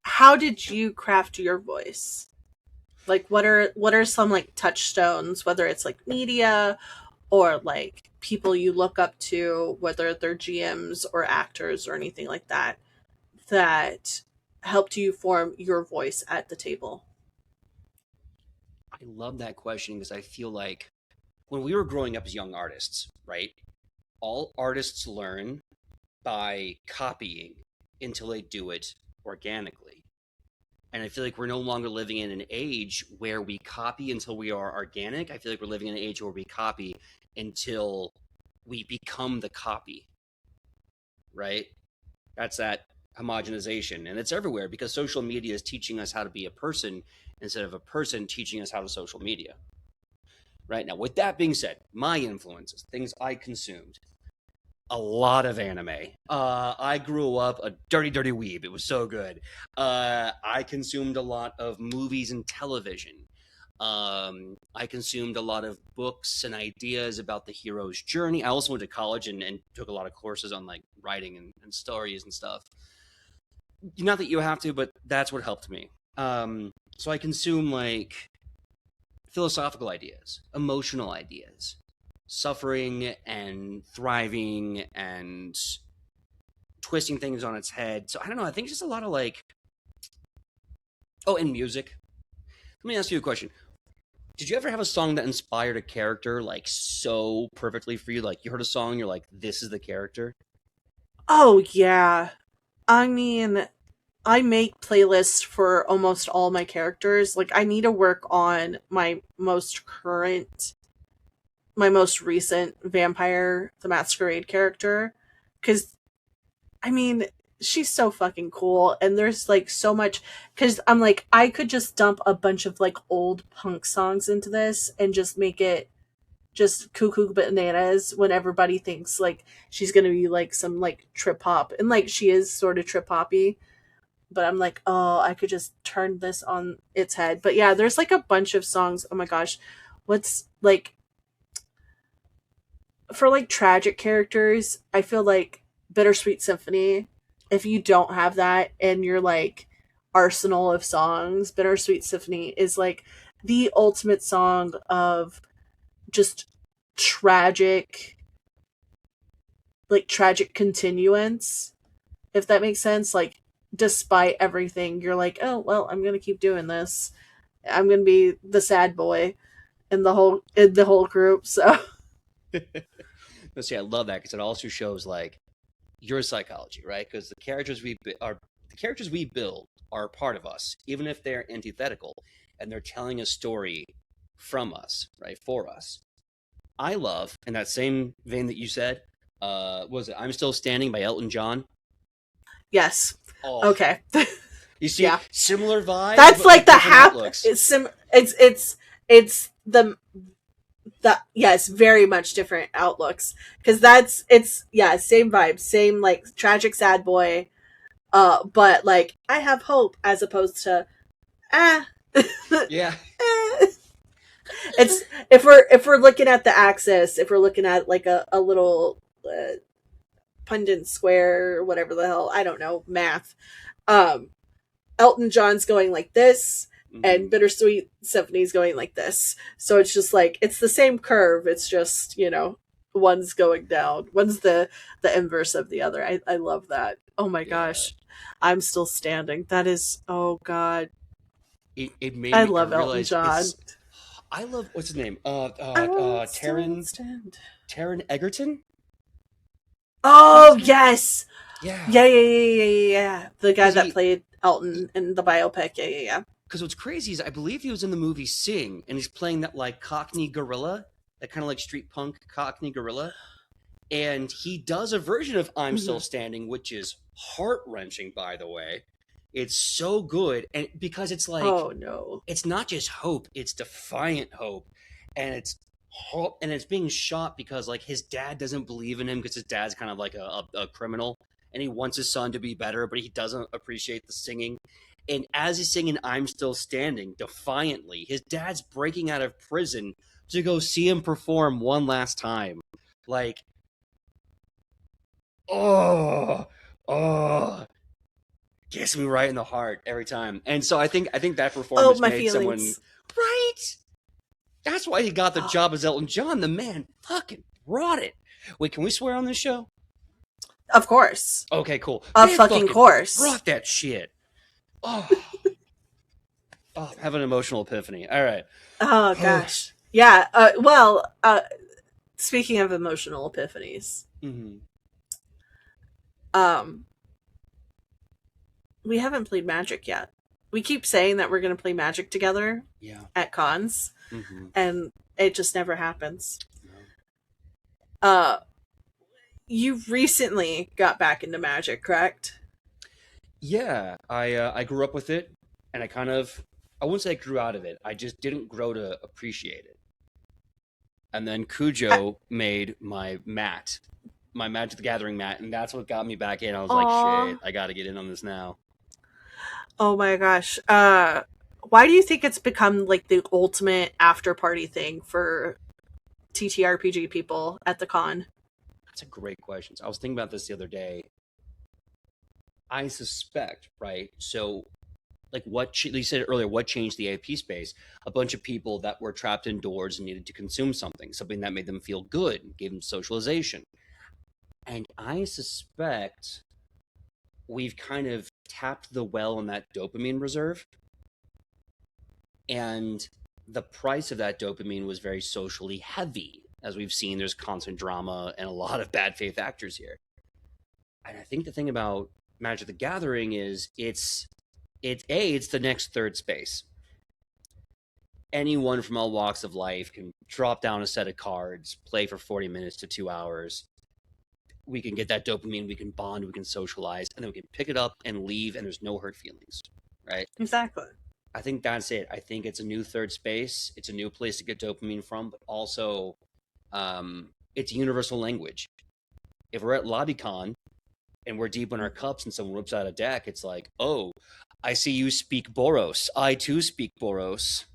How did you craft your voice? Like, what are some like touchstones, whether it's like media or like people you look up to, whether they're GMs or actors or anything like that, that helped you form your voice at the table? I love that question because I feel like when we were growing up as young artists, right? All artists learn by copying until they do it organically. And I feel like we're no longer living in an age where we copy until we are organic. I feel like we're living in an age where we copy until we become the copy, right? That's that homogenization. And it's everywhere because social media is teaching us how to be a person instead of a person teaching us how to social media. Right now, with that being said, my influences, things I consumed, a lot of anime. I grew up a dirty weeb. It was so good. I consumed a lot of movies and television. I consumed a lot of books and ideas about the hero's journey. I also went to college and took a lot of courses on like writing and stories and stuff. Not that you have to, but that's what helped me. So I consume like philosophical ideas, emotional ideas, suffering and thriving and twisting things on its head. So I don't know. I think just a lot of like, and music. Let me ask you a question. Did you ever have a song that inspired a character like so perfectly for you? Like you heard a song, you're like, this is the character? Oh, yeah. I mean, I make playlists for almost all my characters. Like, I need to work on my most recent Vampire the Masquerade character. Because, I mean, she's so fucking cool. And there's, like, so much. Because I'm like, I could just dump a bunch of, like, old punk songs into this and just make it just cuckoo bananas when everybody thinks, like, she's gonna be, like, some, like, trip hop. And, like, she is sort of trip hoppy. But I'm like, oh, I could just turn this on its head. But yeah, there's like a bunch of songs. Oh my gosh. What's like, for like tragic characters, I feel like Bittersweet Symphony. If you don't have that in your like arsenal of songs, Bittersweet Symphony is like the ultimate song of just tragic, like tragic continuance, if that makes sense. Like, despite everything, you're like, oh well, I'm gonna keep doing this. I'm gonna be the sad boy in the whole group. So Let's see, I love that because it also shows like your psychology, right? Because the characters we build are a part of us, even if they're antithetical and they're telling a story from us, right? For us. I love, in that same vein that you said, was it I'm Still Standing by Elton John? yes, Oh, okay. you see, Yeah, similar vibes. that's But like the different hap. outlooks. It's the yes, very much different outlooks, because it's yeah, same vibe, same like tragic sad boy, but like I have hope as opposed to ah. Yeah. It's if we're looking at the axis, if we're looking at like a little pundit square or whatever the hell, I don't know, math. Um, Elton John's going like this, and Bittersweet Symphony's going like this. So it's just like it's the same curve. It's just, one's going down, one's the inverse of the other. I love that. Oh my Yeah. gosh, I'm Still Standing. That is, oh god, It made I me love Elton realize John. I love what's his name? I will still Taron stand. Egerton? Oh yes, Yeah. yeah. The guy 'Cause that played Elton in the biopic. Yeah. Because what's crazy is I believe he was in the movie Sing, and he's playing that like Cockney gorilla, that kind of like street punk Cockney gorilla. And he does a version of I'm Still Standing, which is heart-wrenching, by the way. It's so good. And because it's like, Oh no. it's not just hope, it's defiant hope. And it's hope, and it's being shot because like his dad doesn't believe in him because his dad's kind of like a criminal, and he wants his son to be better, but he doesn't appreciate the singing. And as he's singing I'm Still Standing defiantly, his dad's breaking out of prison to go see him perform one last time. Like, oh, gets me right in the heart every time. And so I think that performance my made someone feelings. right. That's why he got the job as Elton John. The man fucking brought it. Wait, can we swear on this show? Of course. Okay, cool. Of Man fucking course. Brought that shit. Oh, I have an emotional epiphany. All right. Oh gosh. Yeah. Speaking of emotional epiphanies, we haven't played Magic yet. We keep saying that we're going to play Magic together at cons, and it just never happens. No. You recently got back into Magic, correct? Yeah, I grew up with it, and I wouldn't say I grew out of it. I just didn't grow to appreciate it. And then Cujo made my Magic the Gathering mat, and that's what got me back in. I was like, shit, I got to get in on this now. Oh my gosh. Why do you think it's become like the ultimate after party thing for TTRPG people at the con? That's a great question. I was thinking about this the other day. I suspect, right? So, like you said earlier, what changed the AP space? A bunch of people that were trapped indoors and needed to consume something that made them feel good, gave them socialization. And I suspect we've kind of tapped the well on that dopamine reserve. And the price of that dopamine was very socially heavy. As we've seen, there's constant drama and a lot of bad faith actors here. And I think the thing about Magic the Gathering is it's the next third space. Anyone from all walks of life can drop down a set of cards, play for 40 minutes to 2 hours. We can get that dopamine, we can bond, we can socialize, and then we can pick it up and leave, and there's no hurt feelings, right? Exactly. I think that's it. I think it's a new third space. It's a new place to get dopamine from, but also it's universal language. If we're at LobbyCon and we're deep in our cups and someone whips out a deck, it's like, oh, I see you speak Boros. I too speak Boros.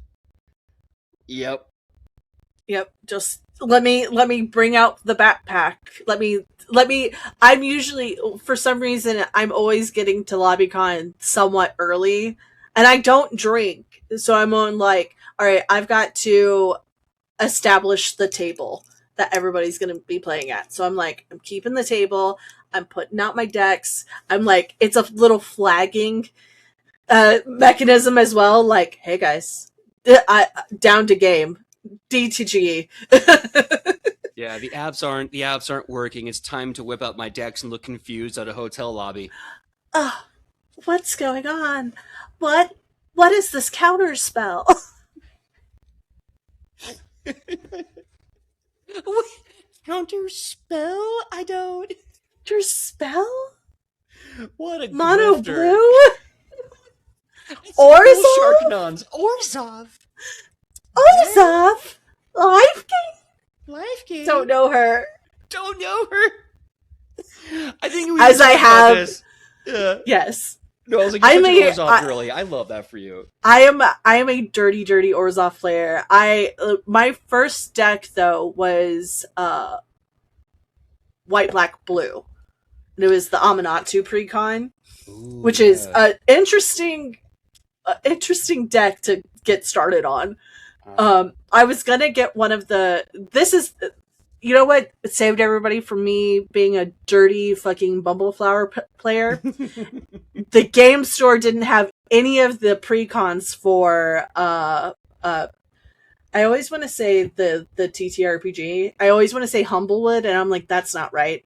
Yep. Just let me bring out the backpack. Let me I'm usually, for some reason, I'm always getting to LobbyCon somewhat early, and I don't drink. So I'm on like, all right, I've got to establish the table that everybody's going to be playing at. So I'm like, I'm keeping the table. I'm putting out my decks. I'm like, it's a little flagging mechanism as well. Like, hey guys, down to game. D to G. Yeah, the apps aren't working. It's time to whip out my decks and look confused at a hotel lobby. What's going on? What is this counter spell? Counter spell? I don't. Your spell? What a mono grifter. blue? Orzhov? Orzhov? Life game? Don't know her. I think we as I have. This. Yeah. Yes. No, I was like, you're such an Orzhov girly. I love that for you. I am a dirty Orzhov player. My first deck though was white, black, blue. And it was the Amanatu precon, which is an interesting deck to get started on. I was gonna get one of this is, you know what saved everybody from me being a dirty fucking Bumbleflower player? The game store didn't have any of the precons for I always want to say the TTRPG. I always want to say Humblewood, and I'm like, that's not right.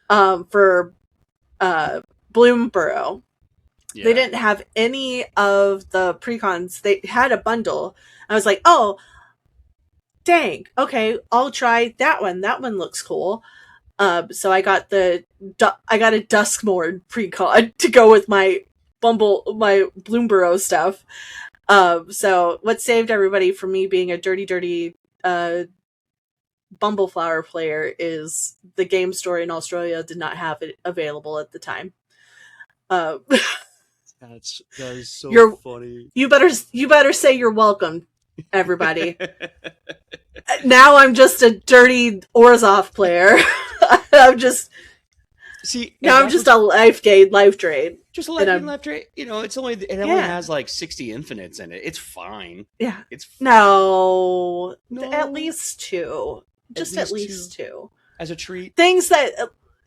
For Bloomborough. They Yeah. didn't have any of the precons. They had a bundle. I was like, oh, dang. Okay, I'll try that one. That one looks cool. So I got a Duskmorn precon to go with my Bloomborough stuff. So what saved everybody from me being a dirty uh Bumbleflower player is the game store in Australia did not have it available at the time. Uh, That is so you're funny. you better say you're welcome, everybody. Now I'm just a dirty Orzhov player. I'm just See, and now I'm that's just what's a life drain, just a and life gain I'm left right. It only yeah has like 60 infinites in it. It's fine. yeah. It's fine. No, at No, least two, at just at least two least two as a treat. things that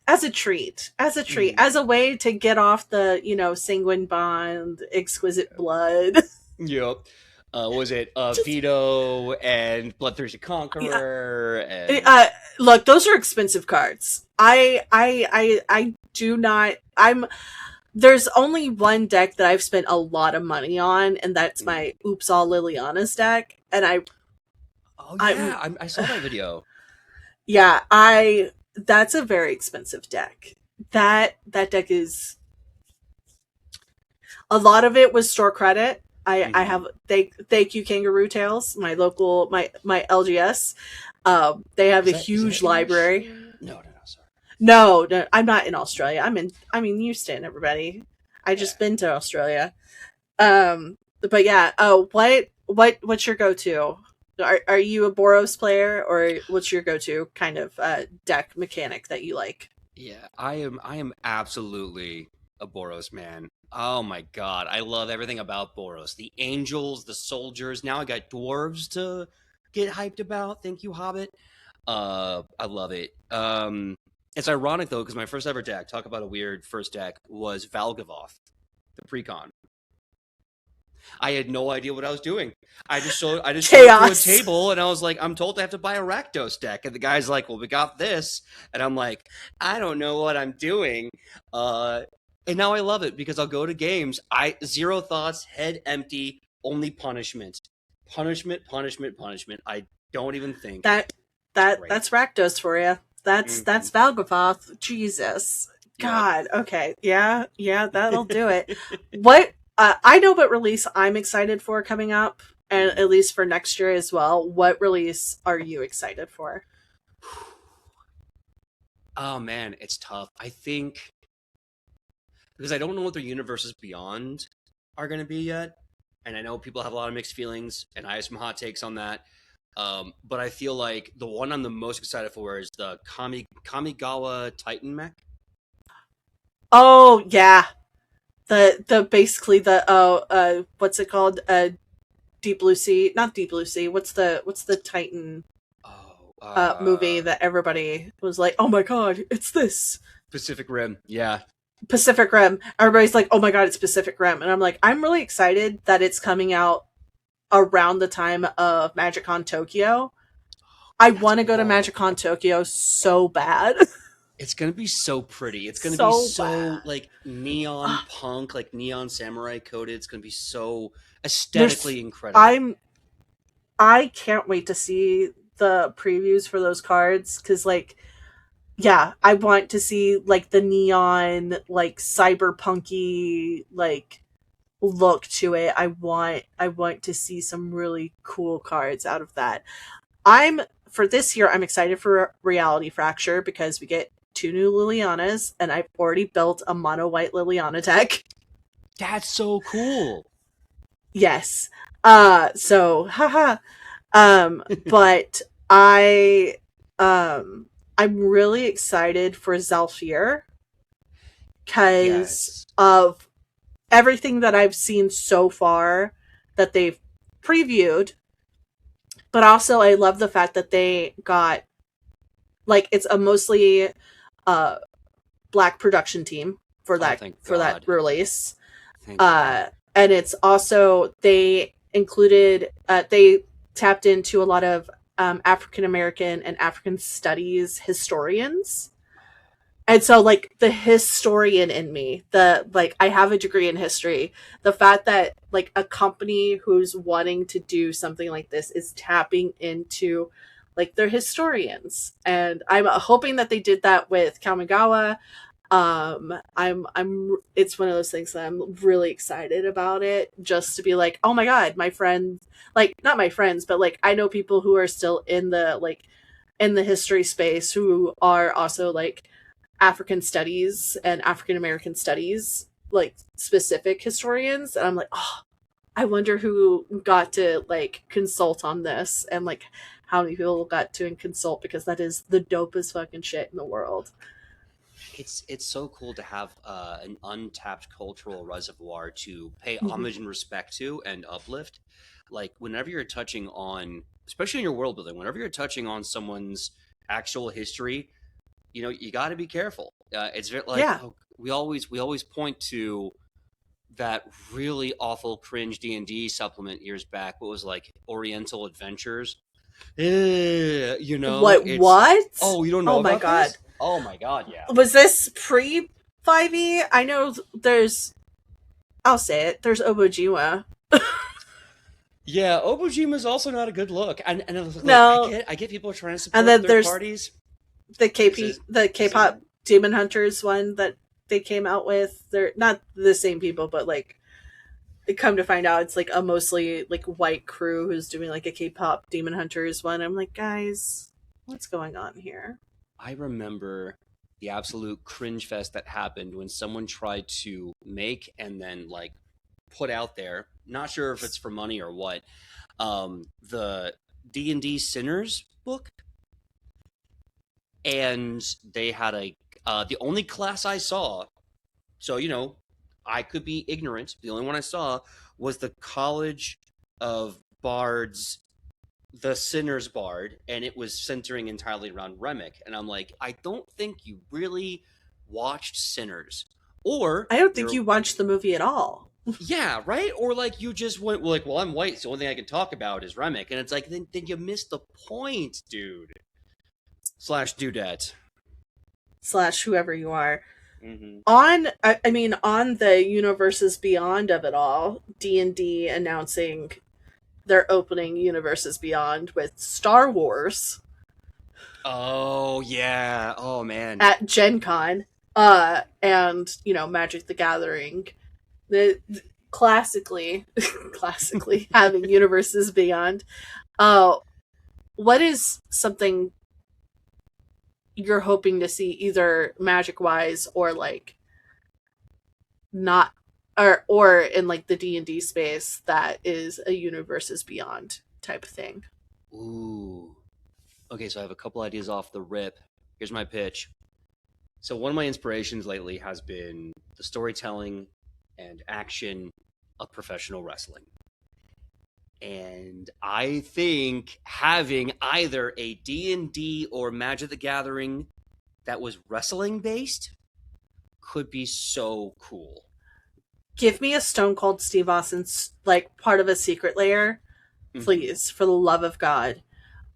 as a treat, Mm. as a way to get off the Sanguine Bond, Exquisite Blood. Yep. Was it Just Vito and Bloodthirsty yeah. Conqueror and Look, those are expensive cards. I do not. There's only one deck that I've spent a lot of money on, and that's my Oops All Liliana's deck. And oh I'm, yeah, I saw that video. yeah, that's a very expensive deck. That deck is a lot of it was store credit. I Mm-hmm. have thank you Kangaroo Tales, my local my LGS. They have a Is huge that in library. Australia? No, sorry. No, I'm not in Australia. I'm in Houston, everybody. I Yeah. just been to Australia. But yeah. Oh, what's your go to? Are you a Boros player, or what's your go to kind of deck mechanic that you like? Yeah, I am absolutely a Boros man. Oh my god, I love everything about Boros. The angels, the soldiers. Now I got dwarves to get hyped about. Thank you, Hobbit. I love it. It's ironic though because my first ever deck, talk about a weird first deck, was Valgavoth, the precon. I had no idea what I was doing. I just showed up to a Chaos. table and I was like, I'm told I have to buy a Rakdos deck. And the guy's like, well, we got this. And I'm like, I don't know what I'm doing. Uh and now I love it because I'll go to games. I zero thoughts, head empty, only punishment. Punishment. I don't even think. That It's great. that's Rakdos for you. Hmm. That's Valgavoth. Jesus, Yep. God. Okay, yeah, that'll do it. What I know what release I'm excited for coming up, and Mhm. at least for next year as well. What release are you excited for? Oh man, it's tough. I think because I don't know what their universes beyond are going to be yet, and I know people have a lot of mixed feelings, and I have some hot takes on that. But I feel like the one I'm the most excited for is the Kamigawa Titan mech. Oh yeah, the basically the what's it called? Deep Blue Sea, not Deep Blue Sea. What's the Titan Oh, movie that everybody was like, oh my god, it's this Pacific Rim. Yeah, Pacific Rim. Everybody's like, oh my god, it's Pacific Rim, and I'm like, I'm really excited that it's coming out around the time of MagicCon Tokyo. I that's want to go to whoa. MagicCon Tokyo so bad. It's gonna be so pretty. It's gonna be So bad. so like neon punk, like neon samurai coded. It's gonna be so There's aesthetically incredible. I'm I can't wait to see the previews for those cards cuz like yeah, I want to see like the neon like cyberpunky like look to it. I want to see some really cool cards out of that. I'm for this year I'm excited for Reality Fracture because we get two new Lilianas and I've already built a mono white Liliana deck. That's so cool. Yes. So haha. But um I'm really excited for Zalfir because Yes. of everything that I've seen so far that they've previewed. But also I love the fact that they got like it's a mostly uh black production team Oh, thank for that God. release. Thank God. And it's also they included they tapped into a lot of African American and African studies historians And so, like, the historian in me, I have a degree in history. The fact that, like, a company who's wanting to do something like this is tapping into, like, their historians. And I'm hoping that they did that with Kamigawa. It's one of those things that I'm really excited about it, just to be like, oh my God, my friend, like, not my friends, but like, I know people who are still in the history space who are also like African studies and African American studies, like specific historians. And I'm like, oh, I wonder who got to like consult on this and like how many people got to consult, because that is the dopest fucking shit in the world. It's so cool to have an untapped cultural reservoir to pay homage and respect to and uplift. Like whenever you're touching on, especially in your world building, whenever you're touching on someone's actual history, you got to be careful. It's like Yeah. we always point to that really awful cringe D&D supplement years back. What was like Oriental Adventures? It's What? oh, you don't know Oh my about God. this? Oh my God, yeah. Was this pre 5e? I know I'll say it, there's Obojiwa. Yeah, Obojima is also not a good look, and I was like, No. I get people trying to And support then third there's parties. the This K-pop Demon Hunters one that they came out with. They're not the same people, but like, they come to find out it's like a mostly like white crew who's doing like a K-pop Demon Hunters one. I'm like, guys, what's going on here? I remember the absolute cringe fest that happened when someone tried to make and then like put out there. Not sure if it's for money or what. The D&D Sinners book, and they had the only class I saw. So I could be ignorant. The only one I saw was the College of Bards, the Sinner's Bard, and it was centering entirely around Remick. And I'm like, I don't think you really watched Sinners, or I don't think you're you watched the movie at all. yeah, right, or like you just went like, well, I'm white, so the only thing I can talk about is Remick, and it's like then you missed the point, dude. Slash dudette. Slash whoever you are. Mm-hmm. I mean, on the universes beyond of it all, D&D announcing their opening universes beyond with Star Wars Oh yeah. Oh man. at Gen Con, and Magic the Gathering, the classically classically having universes beyond. uh what is something you're hoping to see, either magic wise or like not, or in like the D&D space, that is a universes beyond type of thing? Ooh. Okay, so I have a couple ideas off the rip. Here's my pitch. So one of my inspirations lately has been the storytelling and action of professional wrestling. And I think having either a D&D or Magic the Gathering that was wrestling based could be so cool. Give me a Stone Cold Steve Austin's like part of a secret layer, please, for the love of God.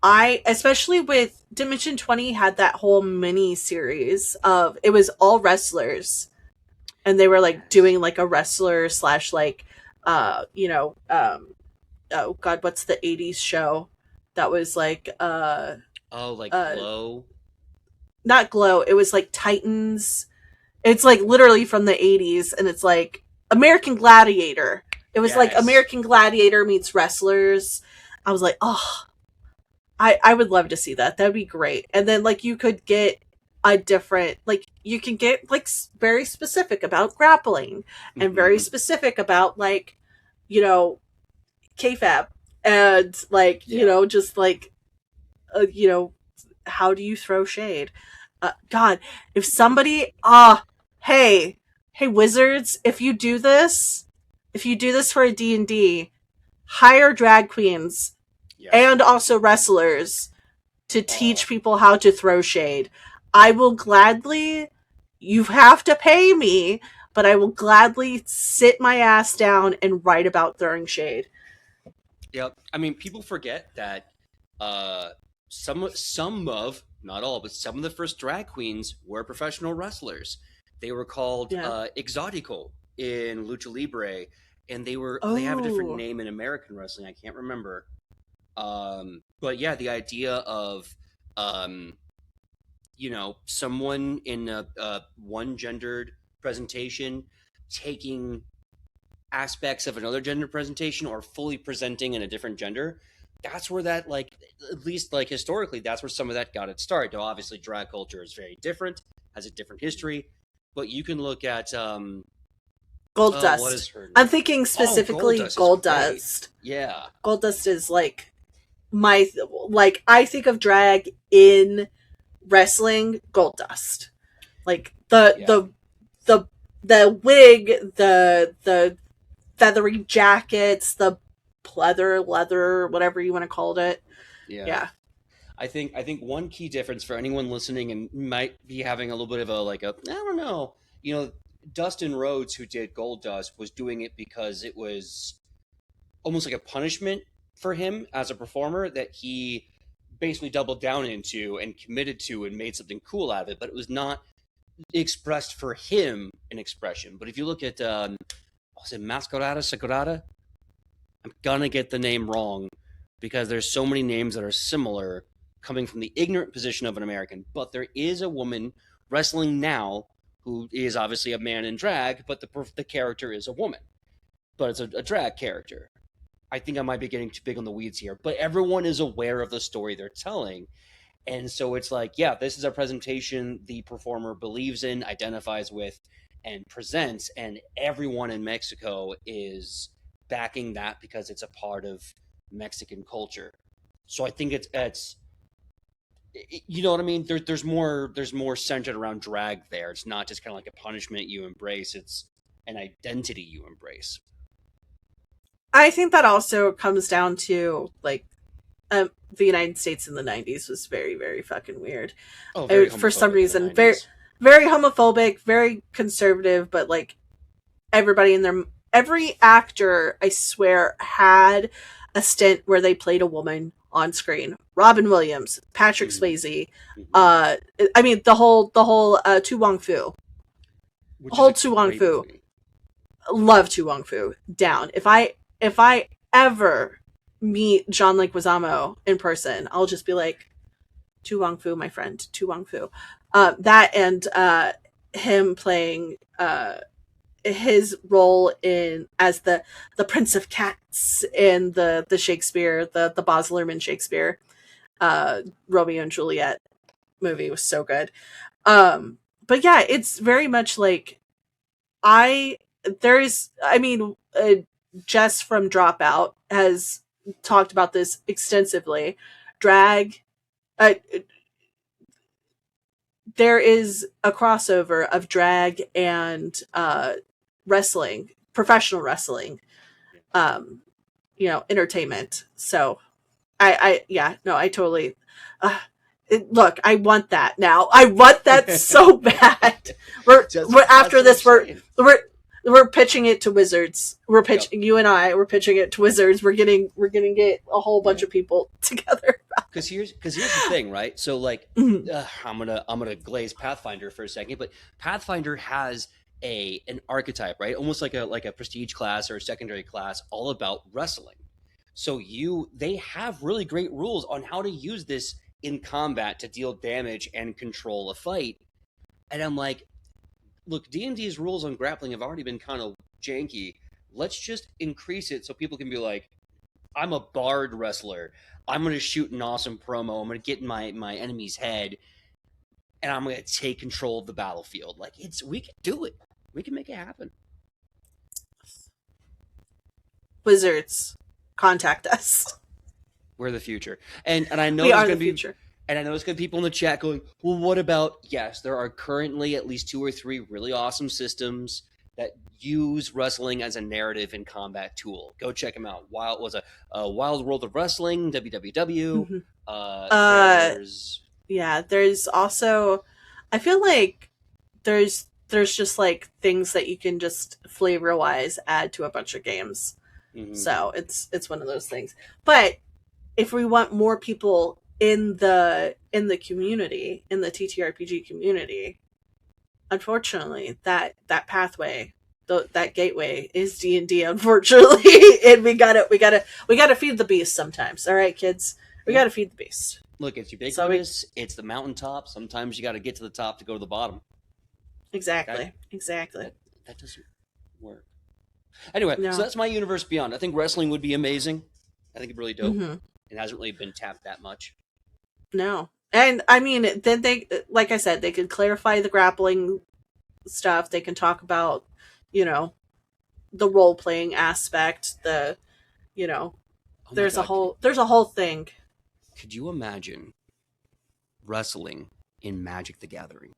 I, especially with Dimension 20, had that whole mini series of, it was all wrestlers, and they were like doing like a wrestler slash like oh God, what's the 80s show that was like Oh, like uh Glow? not Glow, it was like Titans. It's like literally from the 80s, and it's like American Gladiator. It was like Yes. American Gladiator meets wrestlers. I was like, oh, I would love to see that. That'd be great. And then like you could get a different, like you can get like very specific about grappling, and very Mm-hmm. specific about like, you know, kayfabe, and like, Yeah. just like how do you throw shade? God, if somebody, hey, hey, wizards, if you do this for a D&D, hire drag queens Yep. and also wrestlers to Oh. teach people how to throw shade. I will gladly, you have to pay me, but I will gladly sit my ass down and write about throwing shade. Yep. I mean, people forget that uh, some of not all, but some of the first drag queens were professional wrestlers. They were called Yeah. Exotico in Lucha Libre, and they have a different Oh. name in American wrestling. I can't remember. But yeah, the idea of um, someone in a one gendered presentation taking aspects of another gender presentation or fully presenting in a different gender, that's where that, like, at least like historically, that's where some of that got its start. Now obviously drag culture is very different, has a different history, but you can look at Gold oh, what is Dust. her name? I'm thinking Oh, specifically Goldust is Gold great. Dust. Yeah. Gold Dust is like I think of drag in wrestling, Gold Dust. Like Yeah. the wig, the feathery jackets, the leather, whatever you want to call it. Yeah. Yeah. I think one key difference for anyone listening and might be having a little bit of I don't know, Dustin Rhodes, who did Gold Dust, was doing it because it was almost like a punishment for him as a performer that he basically doubled down into and committed to and made something cool out of it. But it was not expressed for him an expression. But if you look at was it Masquerada Sagrada? I'm gonna get the name wrong because there's so many names that are similar coming from the ignorant position of an American. But there is a woman wrestling now who is obviously a man in drag, but the character is a woman, but it's a drag character. I think I might be getting too big on the weeds here, but everyone is aware of the story they're telling. And so it's like, yeah, this is a presentation the performer believes in, identifies with, and presents. And everyone in Mexico is backing that because it's a part of Mexican culture. So I think it's you know what I mean? There's more centered around drag there. It's not just kind of like a punishment you embrace. It's an identity you embrace. I think that also comes down to like the United States in the 90s was very, very fucking weird. Oh, very For some homophobic in the reason, very, 90s. very homophobic, very conservative, but like every actor, I swear, had a stint where they played a woman on screen. Robin Williams, Patrick Mm-hmm. Swayze, Mm-hmm. I mean the whole Tu Wong Fu. Which is Whole a Tu Wong great Fu. movie. Love Tu Wong Fu. Down. If I ever meet John Leguizamo in person, I'll just be like, Tu Wong Fu, my friend, Tu Wong Fu. That and him playing his role in as the Prince of Cats in the Shakespeare, the Baz Luhrmann Shakespeare, Romeo and Juliet movie was so good. But yeah, it's very much like I there's I mean Jess from Dropout has talked about this extensively. Drag, uh, there is a crossover of drag and wrestling, professional wrestling, um, entertainment. So yeah, no, I totally. Uh, Look, I want that now. I want that so bad. We're after this. We're pitching it to Wizards. We're pitching you and we're pitching it to Wizards. We're gonna get a whole bunch of people together. Because here's the thing, right? So like, Mhm. I'm gonna glaze Pathfinder for a second, but Pathfinder has an archetype, right? Almost like a prestige class or a secondary class, all about wrestling. So they have really great rules on how to use this in combat to deal damage and control a fight. And I'm like, look, D&D's rules on grappling have already been kind of janky. Let's just increase it so people can be like, I'm a bard wrestler. I'm going to shoot an awesome promo. I'm going to get in my enemy's head, and I'm going to take control of the battlefield. Like, we can do it. We can make it happen. Wizards, contact us. We're the future, and I know We there's are going the to be, future. and I know there's going to be people in the chat going, well, what about? Yes, there are currently at least 2 or 3 really awesome systems that use wrestling as a narrative and combat tool. Go check them out. Wild World of Wrestling, WWW. Mm-hmm. There's Yeah, there's also, I feel like there's just like things that you can just flavor wise add to a bunch of games. mm-hmm. So it's one of those things. But if we want more people in the community, in the TTRPG community, unfortunately, that pathway, that gateway is D&D, unfortunately. And we gotta feed the beast sometimes. All right, kids, we gotta feed the beast. Look, it's ubiquitous. It's the mountaintop. Sometimes you got to get to the top to go to the bottom. Exactly. That doesn't work. Anyway, No. so that's my universe beyond. I think wrestling would be amazing. I think it's really dope. Mm-hmm. It hasn't really been tapped that much. No. And I mean, then they, like I said, they could clarify the grappling stuff. They can talk about, the role playing aspect. There's a whole thing. Could you imagine wrestling in Magic the Gathering?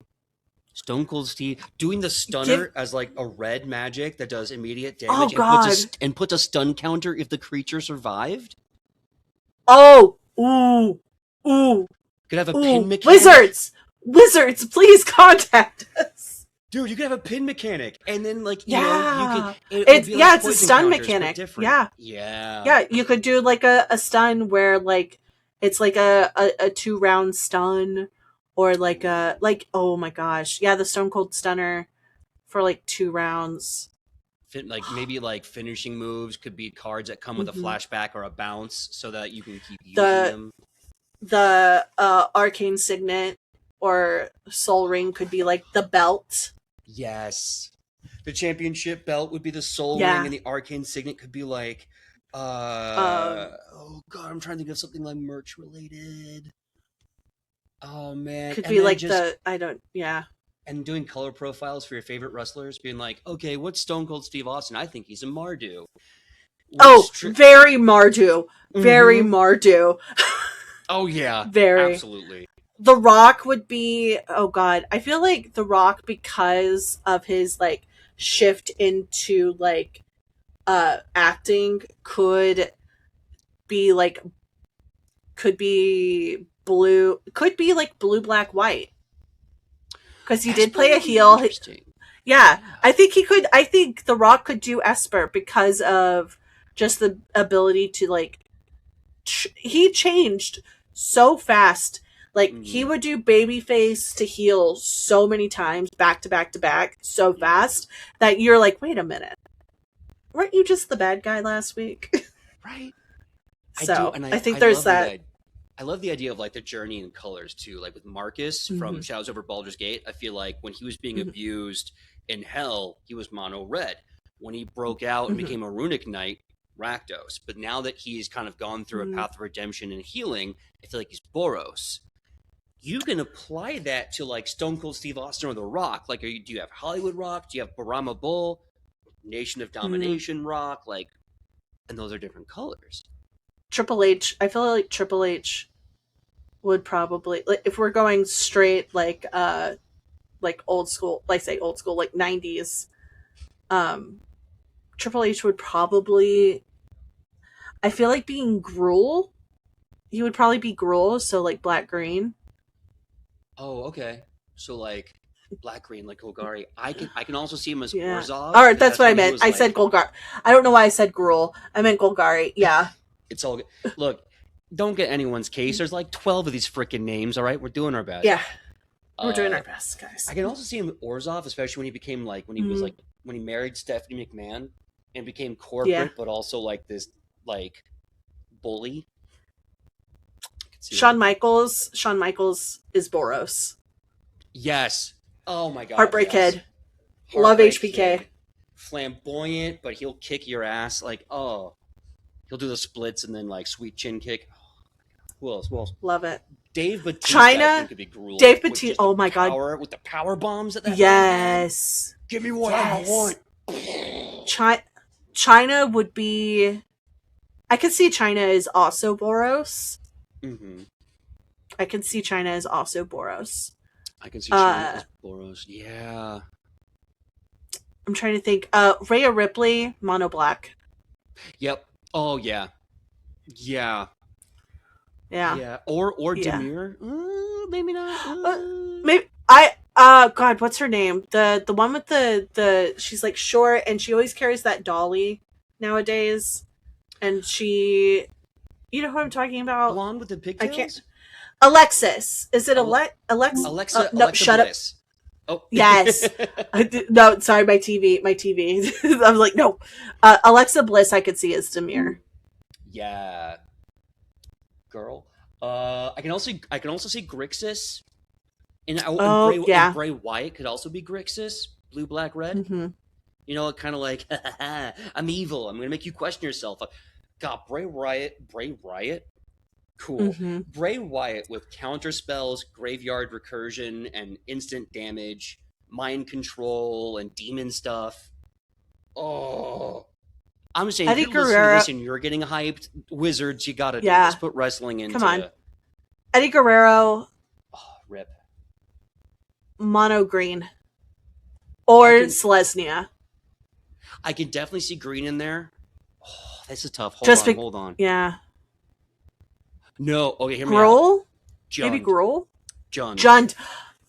Stone Cold Steve doing the stunner as like a red magic that does immediate damage and puts a stun counter if the creature survived. Oh, ooh. Could have a pin mechanic. Wizards, please contact us. Dude, you could have a pin mechanic, and then you could. It's a stun mechanic. Yeah. You could do like a stun where like it's like a 2-round stun, or oh my gosh, yeah, the Stone Cold Stunner for like 2 rounds. Maybe finishing moves could be cards that come with a flashback or a bounce, so that you can keep using them. The Arcane Signet or Soul Ring could be like the belt. Yes. The championship belt would be the Soul Ring, and the Arcane Signet could be like oh god, I'm trying to think of something like merch related. Oh man. Could be like and doing color profiles for your favorite wrestlers, being like, okay, what's Stone Cold Steve Austin? I think he's a Mardu. Very Mardu. Very Mardu. Oh yeah. Very. Absolutely. The Rock would be, oh god, I feel like The Rock, because of his shift into acting, could be blue, blue, black, white, because he did play a heel. Yeah, I think he could. I think The Rock could do Esper because of just the ability to he changed so fast. He would do babyface to heel so many times, back to back to back, so fast that you're like, wait a minute, weren't you just the bad guy last week? Right. I think there's that. I love the idea of the journey and colors too. Like with Marcus from Shadows over Baldur's Gate, I feel like when he was being abused in Hell, he was mono red. When he broke out and became a runic knight, Rakdos. But now that he's kind of gone through a path of redemption and healing, I feel like he's Boros. You can apply that to Stone Cold Steve Austin or The Rock. Do you have Hollywood Rock? Do you have Barama Bull? Nation of Domination Rock? And those are different colors. Triple H. I feel like Triple H would probably, if we're going straight old school, old school, 90s. Triple H would probably, I feel like being Gruul. He would probably be Gruul, so black green. Oh, okay. So black green, like Golgari. I can also see him as Orzhov. All right, that's what I meant. I said Golgari. I don't know why I said Gruul. I meant Golgari. Yeah. It's all good. Look, don't get anyone's case. There's 12 of these freaking names. All right, we're doing our best. Yeah, we're doing our best, guys. I can also see him Orzhov, especially when he became when he was when he married Stephanie McMahon and became corporate, but also this bully. Shawn Michaels is Boros. Yes. Oh my god. Heartbreak Kid. Love HBK. Kid. Flamboyant, but he'll kick your ass. He'll do the splits and then sweet chin kick. Who else? Love it. Dave Bautista, China. I think could be gruel. Dave Bautista. Oh my god. With the power bombs at that. Yes. Give me what I want. China would be. I could see China is also Boros. I can see China as also Boros. I can see China as Boros. Yeah. I'm trying to think. Rhea Ripley, mono black. Yep. Oh yeah. Yeah. Yeah. Yeah. Or Demir. Maybe not. Maybe God, what's her name? The one with the she's short and she always carries that dolly nowadays. And she, you know who I'm talking about? Blonde with the pigtails? Alexis. Is it Ale- Alex? No, Alexa shut up. Bliss. Oh. Yes. No, sorry, my TV. My TV. I was like, no. Alexa Bliss, I could see as Demir. Yeah, girl. I can also see Grixis. Oh, yeah. Bray Wyatt could also be Grixis, blue, black, red. Mm-hmm. You know, kind of like, I'm evil. I'm gonna make you question yourself. God, Bray Wyatt, cool. Mm-hmm. Bray Wyatt with counter spells, graveyard recursion, and instant damage, mind control, and demon stuff. Oh, I'm just saying, if Eddie you're listening to Guerrero. this and you're getting hyped, Wizards, you gotta do Yeah. this. Put wrestling into. Come on. Eddie Guerrero, Oh, rip. mono green. Or Selesnya. I can definitely see green in there. Oh, this is tough. Hold on. Yeah. No. Okay, hear me out. Gruul? Jund. Maybe Gruul? Jund.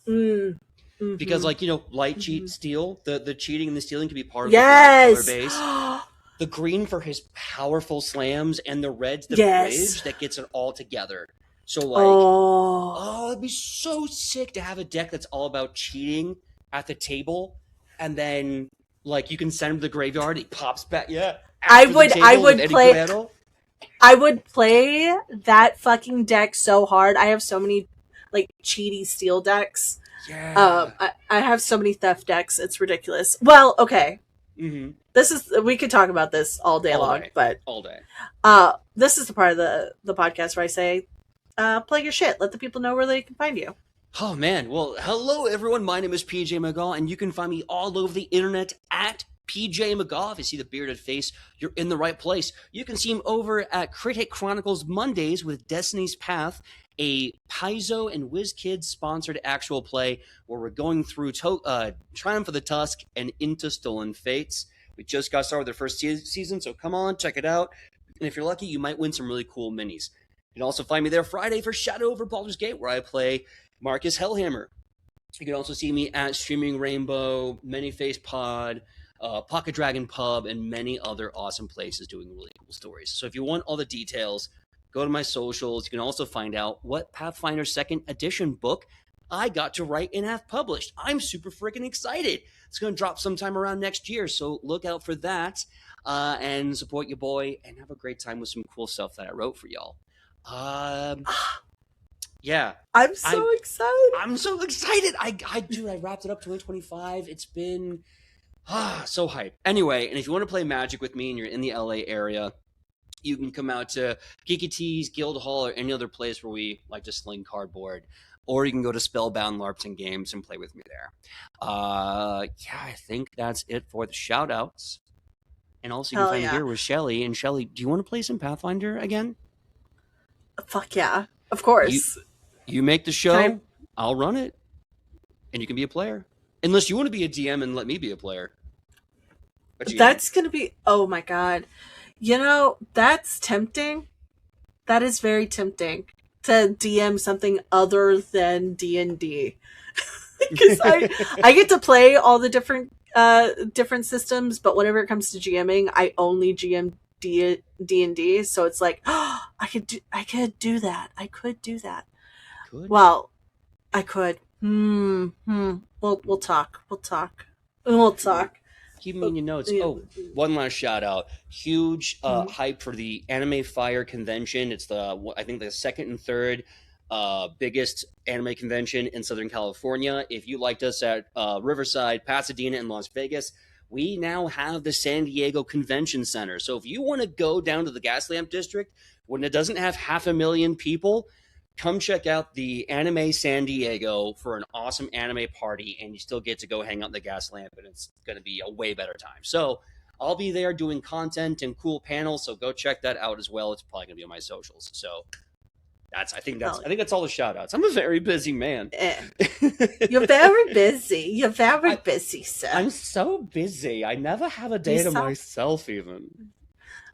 Mm-hmm. Because, like, you know, light cheat, steal. The cheating and the stealing can be part of yes! the color base. The green for his powerful slams, and the red's the bridge that gets it all together. So, like, it'd be so sick to have a deck that's all about cheating at the table, and then, like, you can send him to the graveyard, he pops back. Yeah. I would play that fucking deck so hard. I have so many, like, cheaty steal decks. Yeah. I have so many theft decks. It's ridiculous. Well, okay. Mm-hmm. We could talk about this all day long, but all day. This is the part of the podcast where I say, play your shit. Let the people know where they can find you. Oh, man. Well, hello, everyone. My name is PJ McGaw, and you can find me all over the internet at PJ McGaw. If you see the bearded face, you're in the right place. You can see him over at Crit Hit Chronicles Mondays with Destiny's Path, a Paizo and WizKids sponsored actual play where we're going through Triumph of the Tusk and Into Stolen Fates. We just got started with the first season, so come on, check it out. And if you're lucky, you might win some really cool minis. You can also find me there Friday for Shadow over Baldur's Gate, where I play Marcus Hellhammer. You can also see me at Streaming Rainbow, Manyface Pod, Pocket Dragon Pub, and many other awesome places doing really cool stories. So if you want all the details, go to my socials. You can also find out what Pathfinder 2nd Edition book I got to write and have published. I'm super freaking excited. It's going to drop sometime around next year, so look out for that. And support your boy and have a great time with some cool stuff that I wrote for y'all. Yeah. I'm so excited. I'm so excited. Dude, I wrapped it up 2025. It's been so hype. Anyway, and if you want to play Magic with me and you're in the LA area, you can come out to Geeky Tees, Guild Hall, or any other place where we like to sling cardboard. Or you can go to Spellbound LARPs and Games and play with me there. I think that's it for the shout-outs. And also you can find me here with Shelly. And Shelly, do you want to play some Pathfinder again? Fuck yeah. Of course. You make the show, I'll run it. And you can be a player. Unless you want to be a DM and let me be a player. That's going to be... Oh my god. You know, that's tempting. That is very tempting to DM something other than D&D. Because I get to play all the different systems, but whenever it comes to GMing, I only GM D&D. So it's like, I could do that. I could do that. Well, I could. We'll talk. Keep me in your notes. Oh, one last shout out. Huge hype for the Anime Fire convention. It's I think the second and third biggest anime convention in Southern California. If you liked us at Riverside, Pasadena, and Las Vegas, we now have the San Diego Convention Center. So if you want to go down to the Gaslamp District when it doesn't have 500,000 people, come check out the Anime San Diego for an awesome anime party, and you still get to go hang out in the gas lamp, and it's going to be a way better time. So I'll be there doing content and cool panels, so go check that out as well. It's probably going to be on my socials. So I think that's all the shout outs. I'm a very busy man. You're very busy. You're very busy, sir. I'm so busy. I never have a day to myself even.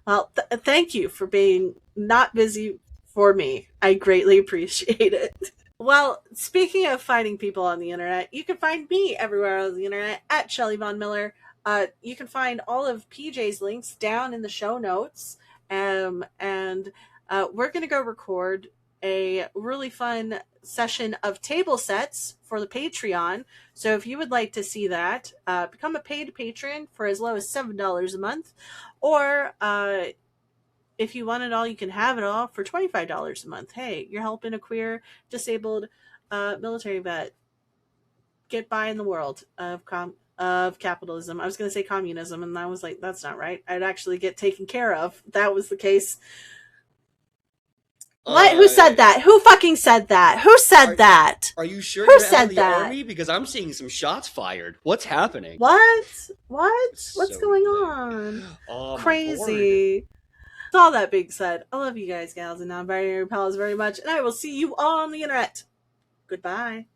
Well, thank you for being not busy for me. I greatly appreciate it. Well, speaking of finding people on the internet, you can find me everywhere on the internet at Shelly Von Miller. You can find all of PJ's links down in the show notes. And we're going to go record a really fun session of table sets for the Patreon. So if you would like to see that, become a paid patron for as low as $7 a month, or if you want it all, you can have it all for $25 a month. Hey, you're helping a queer, disabled military vet get by in the world of capitalism. I was going to say communism, and I was like, that's not right. I'd actually get taken care of. If that was the case. What? Who said that? Who fucking said that? Who said that? Are you sure Who you're said out of the that? army? Because I'm seeing some shots fired. What's happening? What? What's So going lame. on? Oh, Crazy. With all that being said, I love you guys, gals, and non-binary pals very much, and I will see you on the internet. Goodbye.